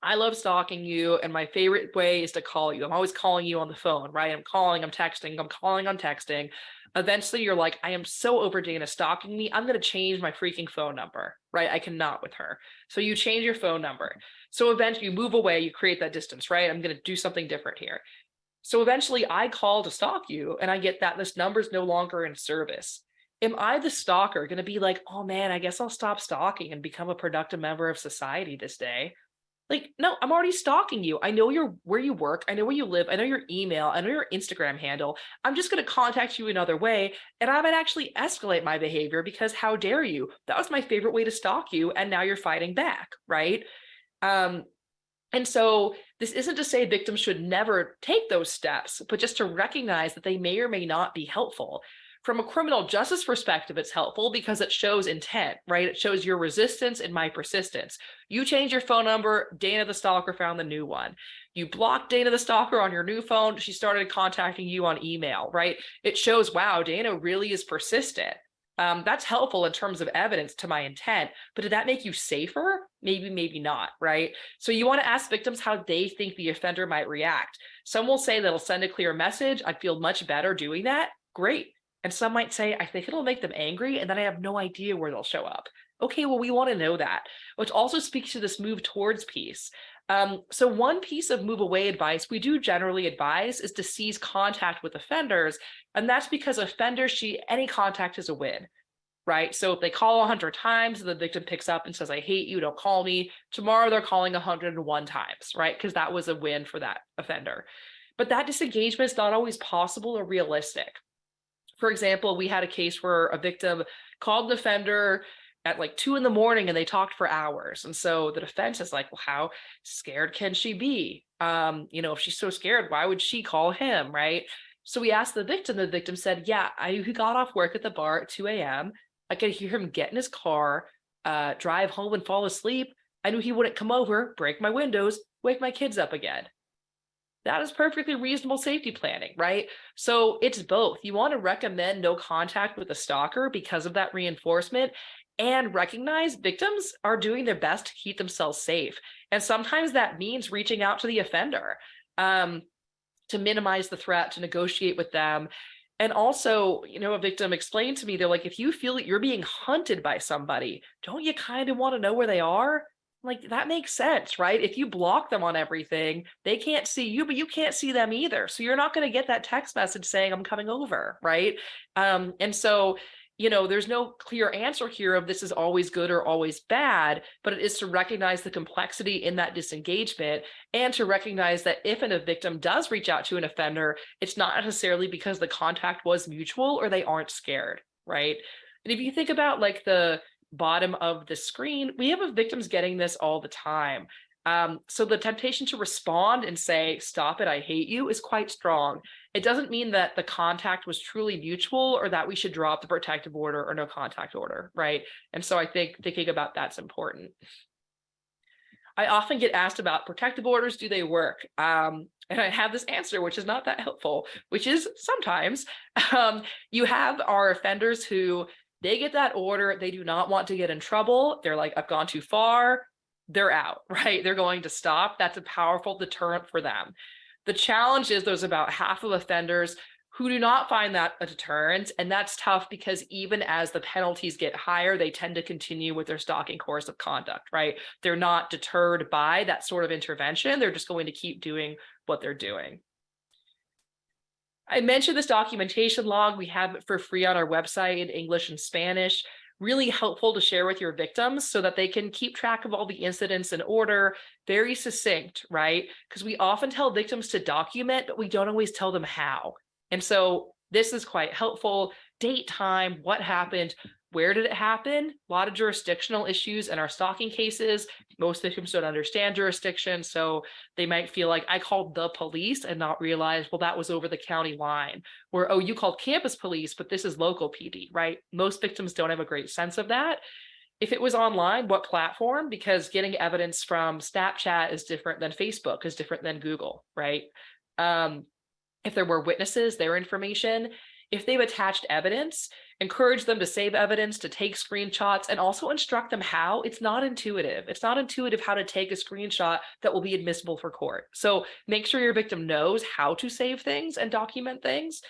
I love stalking you, and my favorite way is to call you. I'm always calling you on the phone, right? I'm calling, I'm texting, I'm calling, I'm texting. Eventually you're like, I am so over Dana stalking me. I'm going to change my freaking phone number, right? I cannot with her. So you change your phone number. So eventually you move away, you create that distance, right? I'm going to do something different here. So eventually I call to stalk you, and I get that this number is no longer in service. Am I, the stalker, going to be like, oh man, I guess I'll stop stalking and become a productive member of society this day? Like, no, I'm already stalking you. I know where you work. I know where you live. I know your email. I know your Instagram handle. I'm just going to contact you another way. And I might actually escalate my behavior because how dare you? That was my favorite way to stalk you. And now you're fighting back, right? And so this isn't to say victims should never take those steps, but just to recognize that they may or may not be helpful. From a criminal justice perspective, it's helpful because it shows intent, right? It shows your resistance and my persistence. You change your phone number, Dana the stalker found the new one. You blocked Dana the stalker on your new phone, she started contacting you on email, right? It shows, wow, Dana really is persistent. That's helpful in terms of evidence to my intent, but did that make you safer? Maybe, maybe not, right? So you want to ask victims how they think the offender might react. Some will say that'll send a clear message. I feel much better doing that. Great. And some might say, I think it'll make them angry, and then I have no idea where they'll show up. Okay, well, we want to know that, which also speaks to this move towards peace. So one piece of move away advice we do generally advise is to cease contact with offenders. And that's because offenders, any contact is a win, right? So if they call 100 times and the victim picks up and says, I hate you, don't call me, tomorrow they're calling 101 times, right? Because that was a win for that offender. But that disengagement is not always possible or realistic. For example, we had a case where a victim called an offender at like 2 in the morning and they talked for hours. And so the defense is like, well, how scared can she be? If she's so scared, why would she call him? Right. So we asked the victim said, yeah, he got off work at the bar at 2 a.m. I could hear him get in his car, drive home and fall asleep. I knew he wouldn't come over, break my windows, wake my kids up again. That is perfectly reasonable safety planning, right? So it's both. You want to recommend no contact with the stalker because of that reinforcement and recognize victims are doing their best to keep themselves safe. And sometimes that means reaching out to the offender to minimize the threat, to negotiate with them. And also, a victim explained to me, they're like, if you feel that you're being hunted by somebody, don't you kind of want to know where they are? Like, that makes sense, right? If you block them on everything, they can't see you, but you can't see them either. So you're not going to get that text message saying, I'm coming over, right? And so, there's no clear answer here of this is always good or always bad, but it is to recognize the complexity in that disengagement and to recognize that if a victim does reach out to an offender, it's not necessarily because the contact was mutual or they aren't scared, right? And if you think about like the bottom of the screen, we have victims getting this all the time. So the temptation to respond and say, stop it, I hate you, is quite strong. It doesn't mean that the contact was truly mutual or that we should drop the protective order or no contact order, right? And so I think thinking about that's important. I often get asked about protective orders, do they work? And I have this answer, which is not that helpful, which is sometimes you have our offenders who they get that order, they do not want to get in trouble. They're like, I've gone too far. They're out, right? They're going to stop. That's a powerful deterrent for them. The challenge is there's about half of offenders who do not find that a deterrent. And that's tough because even as the penalties get higher, they tend to continue with their stalking course of conduct, right? They're not deterred by that sort of intervention. They're just going to keep doing what they're doing. I mentioned this documentation log. We have it for free on our website in English and Spanish. Really helpful to share with your victims so that they can keep track of all the incidents in order, very succinct, right? Because we often tell victims to document, but we don't always tell them how. And so this is quite helpful. Date, time, what happened, where did it happen? A lot of jurisdictional issues in our stalking cases. Most victims don't understand jurisdiction, so they might feel like I called the police and not realize, well, that was over the county line. Or, oh, you called campus police, but this is local PD, right? Most victims don't have a great sense of that. If it was online, what platform? Because getting evidence from Snapchat is different than Facebook, is different than Google, right? If there were witnesses, their information, if they've attached evidence, encourage them to save evidence, to take screenshots, and also instruct them how. It's not intuitive. It's not intuitive how to take a screenshot that will be admissible for court. So make sure your victim knows how to save things and document things.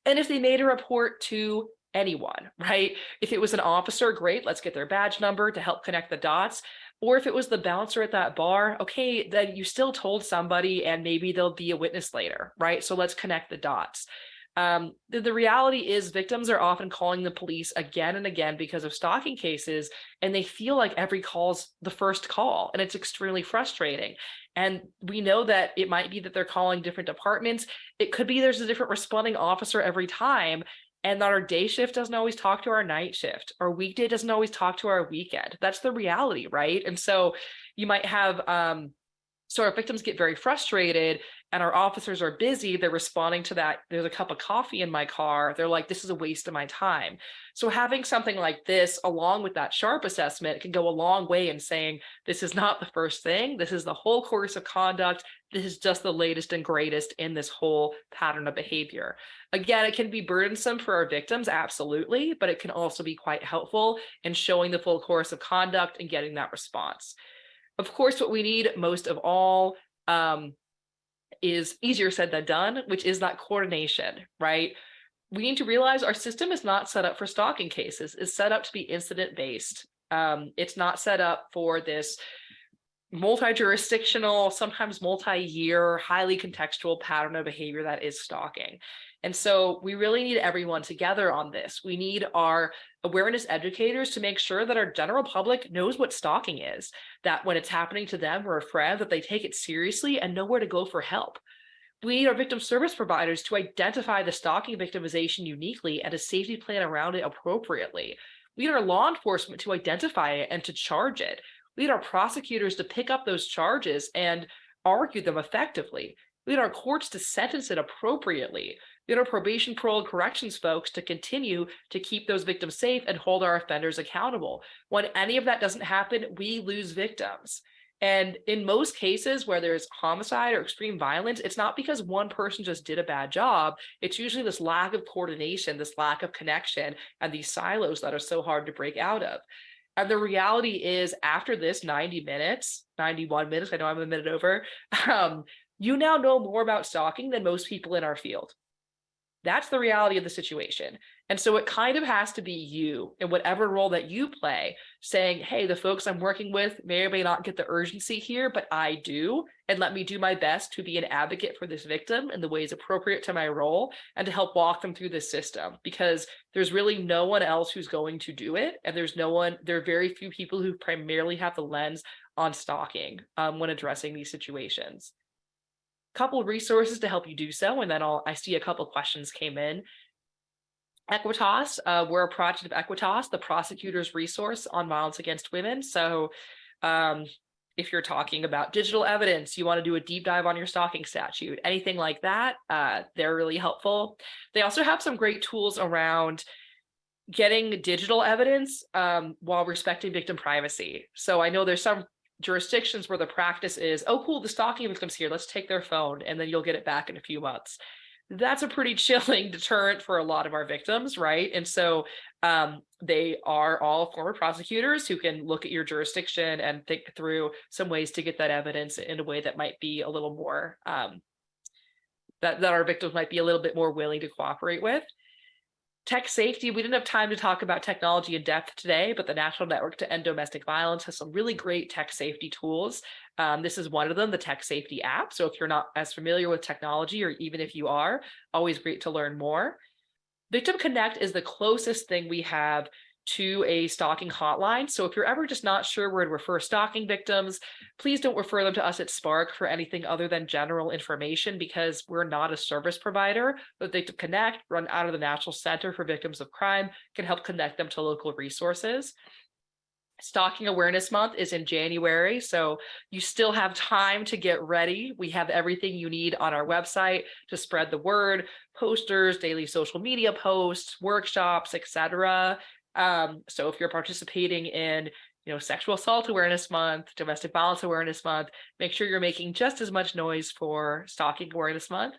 And if they made a report to anyone, right? If it was an officer, great, let's get their badge number to help connect the dots. Or if it was the bouncer at that bar, okay, then you still told somebody and maybe they'll be a witness later, right? So let's connect the dots. The reality is victims are often calling the police again and again because of stalking cases, and they feel like every call's the first call, and it's extremely frustrating. And we know that it might be that they're calling different departments. It could be there's a different responding officer every time, and that our day shift doesn't always talk to our night shift. Our weekday doesn't always talk to our weekend. That's the reality, right? And so you might have so our victims get very frustrated and our officers are busy. They're responding to that. There's a cup of coffee in my car. They're like, this is a waste of my time. So having something like this, along with that sharp assessment, can go a long way in saying, this is not the first thing. This is the whole course of conduct. This is just the latest and greatest in this whole pattern of behavior. Again, it can be burdensome for our victims, absolutely, but it can also be quite helpful in showing the full course of conduct and getting that response. Of course, what we need most of all is easier said than done, which is that coordination, right? We need to realize our system is not set up for stalking cases. It's set up to be incident-based. It's not set up for this multi-jurisdictional, sometimes multi-year, highly contextual pattern of behavior that is stalking. And so we really need everyone together on this. We need our awareness educators to make sure that our general public knows what stalking is, that when it's happening to them or a friend, that they take it seriously and know where to go for help. We need our victim service providers to identify the stalking victimization uniquely and a safety plan around it appropriately. We need our law enforcement to identify it and to charge it. We need our prosecutors to pick up those charges and argue them effectively. We need our courts to sentence it appropriately. We need our probation, parole, and corrections folks to continue to keep those victims safe and hold our offenders accountable. When any of that doesn't happen, we lose victims. And in most cases where there's homicide or extreme violence, it's not because one person just did a bad job. It's usually this lack of coordination, this lack of connection, and these silos that are so hard to break out of. And the reality is, after this 90 minutes, 91 minutes, I know I'm a minute over, you now know more about stalking than most people in our field. That's the reality of the situation. And so it kind of has to be you in whatever role that you play saying, hey, the folks I'm working with may or may not get the urgency here, but I do. And let me do my best to be an advocate for this victim in the ways appropriate to my role and to help walk them through this system, because there's really no one else who's going to do it. And there are very few people who primarily have the lens on stalking when addressing these situations. Couple of resources to help you do so, and then I see a couple questions came in. Equitas, we're a project of Equitas, the prosecutor's resource on violence against women. So if you're talking about digital evidence, you want to do a deep dive on your stalking statute, anything like that, they're really helpful. They also have some great tools around getting digital evidence while respecting victim privacy. So I know there's some jurisdictions where the practice is, oh, cool, the stalking victim's here, let's take their phone, and then you'll get it back in a few months. That's a pretty chilling deterrent for a lot of our victims, right? And so they are all former prosecutors who can look at your jurisdiction and think through some ways to get that evidence in a way that might be a little more, that our victims might be a little bit more willing to cooperate with. Tech safety, we didn't have time to talk about technology in depth today, but the National Network to End Domestic Violence has some really great tech safety tools. This is one of them, the Tech Safety app. So if you're not as familiar with technology, or even if you are, always great to learn more. Victim Connect is the closest thing we have to a stalking hotline. So if you're ever just not sure where to refer stalking victims, please don't refer them to us at Spark for anything other than general information, because we're not a service provider. But Victim Connect, run out of the National Center for Victims of Crime, can help connect them to local resources. Stalking Awareness Month is in January, so you still have time to get ready. We have everything you need on our website to spread the word: posters, daily social media posts, workshops, etc. So if you're participating in, Sexual Assault Awareness Month, Domestic Violence Awareness Month, make sure you're making just as much noise for Stalking Awareness Month.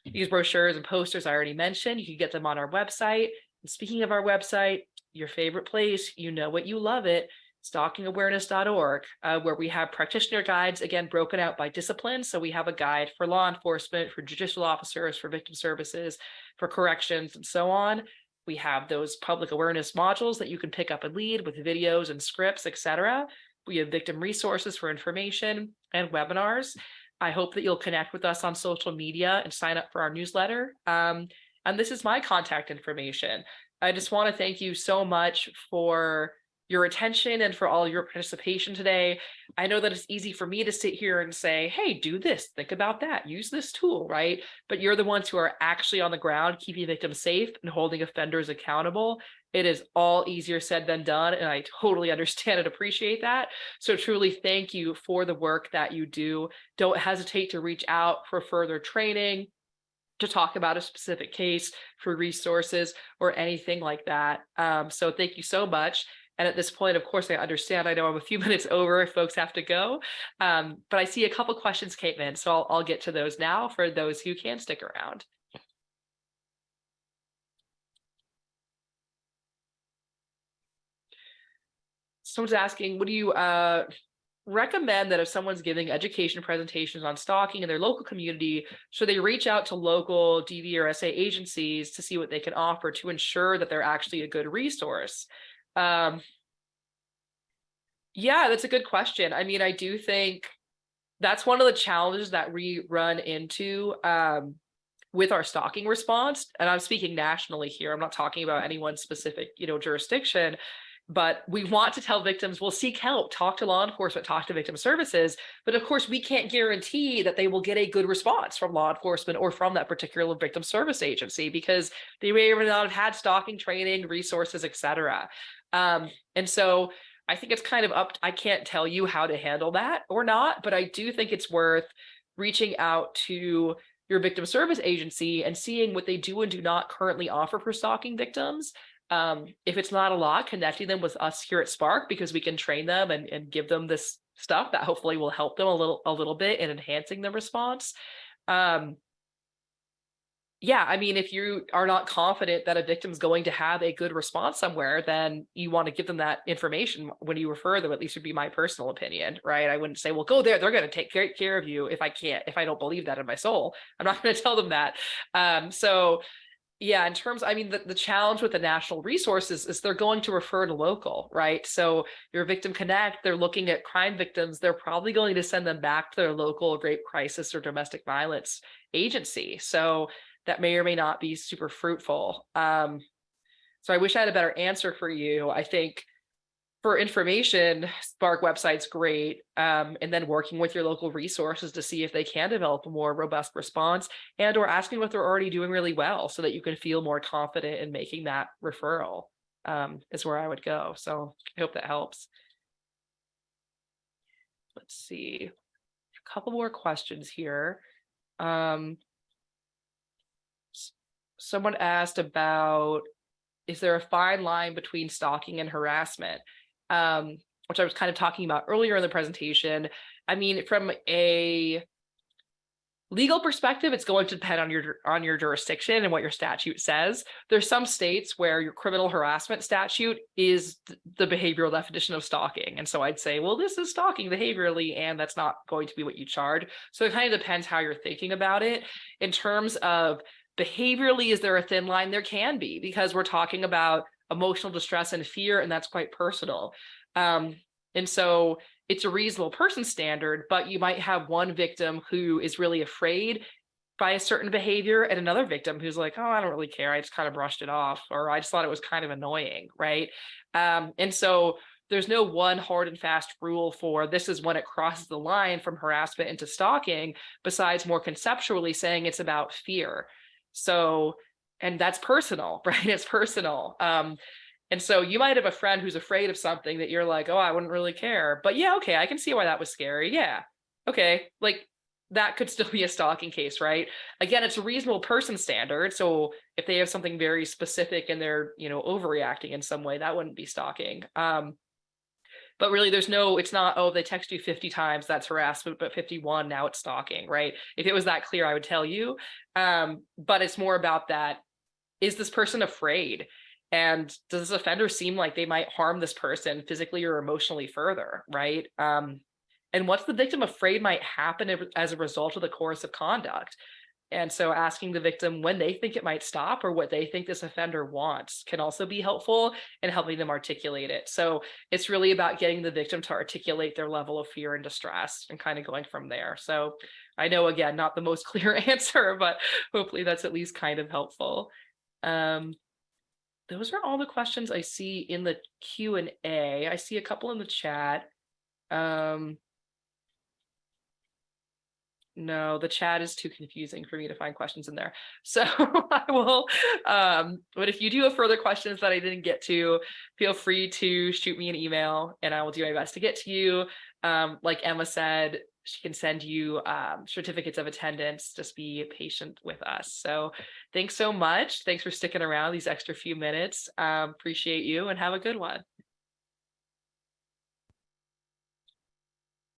These brochures and posters I already mentioned, you can get them on our website. And speaking of our website, your favorite place, you know what, you love it, stalkingawareness.org, where we have practitioner guides, again, broken out by discipline. So we have a guide for law enforcement, for judicial officers, for victim services, for corrections, and so on. We have those public awareness modules that you can pick up and lead with videos and scripts, etc. We have victim resources for information and webinars. I hope that you'll connect with us on social media and sign up for our newsletter. And this is my contact information. I just want to thank you so much for your attention and for all your participation today. I know that it's easy for me to sit here and say, hey, do this, think about that, use this tool, right? But you're the ones who are actually on the ground, keeping victims safe and holding offenders accountable. It is all easier said than done, and I totally understand and appreciate that. So truly thank you for the work that you do. Don't hesitate to reach out for further training, to talk about a specific case, for resources, or anything like that. So thank you so much. And at this point, of course, I understand, I know I'm a few minutes over if folks have to go, but I see a couple questions came in, so I'll get to those now for those who can stick around. Someone's asking, what do you recommend that if someone's giving education presentations on stalking in their local community, should they reach out to local DV or SA agencies to see what they can offer to ensure that they're actually a good resource? Yeah, that's a good question. I mean, I do think that's one of the challenges that we run into with our stalking response. And I'm speaking nationally here. I'm not talking about any one specific, jurisdiction. But we want to tell victims, well, seek help, talk to law enforcement, talk to victim services. But of course, we can't guarantee that they will get a good response from law enforcement or from that particular victim service agency, because they may or may not have had stalking training, resources, et cetera. And so I think it's kind of I can't tell you how to handle that or not, but I do think it's worth reaching out to your victim service agency and seeing what they do and do not currently offer for stalking victims. If it's not a lot, connecting them with us here at Spark, because we can train them and give them this stuff that hopefully will help them a little bit in enhancing the response. Yeah, I mean, if you are not confident that a victim's going to have a good response somewhere, then you want to give them that information when you refer them. At least would be my personal opinion, right? I wouldn't say, well, go there, they're going to take care of you. If I don't believe that in my soul, I'm not going to tell them that. So yeah, in terms, I mean, the challenge with the national resources is they're going to refer to local, right? So your Victim Connect, they're looking at crime victims, they're probably going to send them back to their local rape crisis or domestic violence agency. So that may or may not be super fruitful. So I wish I had a better answer for you. I think for information, Spark website's great. And then working with your local resources to see if they can develop a more robust response, and or asking what they're already doing really well so that you can feel more confident in making that referral, is where I would go. So I hope that helps. Let's see, a couple more questions here. Someone asked about, is there a fine line between stalking and harassment? Which I was kind of talking about earlier in the presentation. I mean, from a legal perspective, it's going to depend on your jurisdiction and what your statute says. There's some states where your criminal harassment statute is the behavioral definition of stalking. And so I'd say, well, this is stalking behaviorally, and that's not going to be what you charge. So it kind of depends how you're thinking about it. In terms of behaviorally, is there a thin line? There can be, because we're talking about emotional distress and fear, and that's quite personal. And so it's a reasonable person standard, but you might have one victim who is really afraid by a certain behavior and another victim who's like, oh, I don't really care, I just kind of brushed it off, or I just thought it was kind of annoying, right? And so there's no one hard and fast rule for this is when it crosses the line from harassment into stalking, besides more conceptually saying it's about fear. So, and that's personal, right? It's personal. And so you might have a friend who's afraid of something that you're like, oh, I wouldn't really care. But yeah, okay, I can see why that was scary. Yeah. Okay. Like that could still be a stalking case, right? Again, it's a reasonable person standard. So if they have something very specific and they're, overreacting in some way, that wouldn't be stalking. But really it's not, oh, they text you 50 times, that's harassment, but 51, now it's stalking, right? If it was that clear, I would tell you. But it's more about that. Is this person afraid? And does this offender seem like they might harm this person physically or emotionally further, right? And what's the victim afraid might happen as a result of the course of conduct? And so asking the victim when they think it might stop or what they think this offender wants can also be helpful in helping them articulate it. So it's really about getting the victim to articulate their level of fear and distress and kind of going from there. So I know, again, not the most clear answer, but hopefully that's at least kind of helpful. Those are all the questions I see in the Q&A. I see a couple in the chat. No, the chat is too confusing for me to find questions in there. So I will, but if you do have further questions that I didn't get to, feel free to shoot me an email and I will do my best to get to you. Like Emma said, she can send you certificates of attendance. Just be patient with us. So thanks so much. Thanks for sticking around these extra few minutes. Appreciate you and have a good one.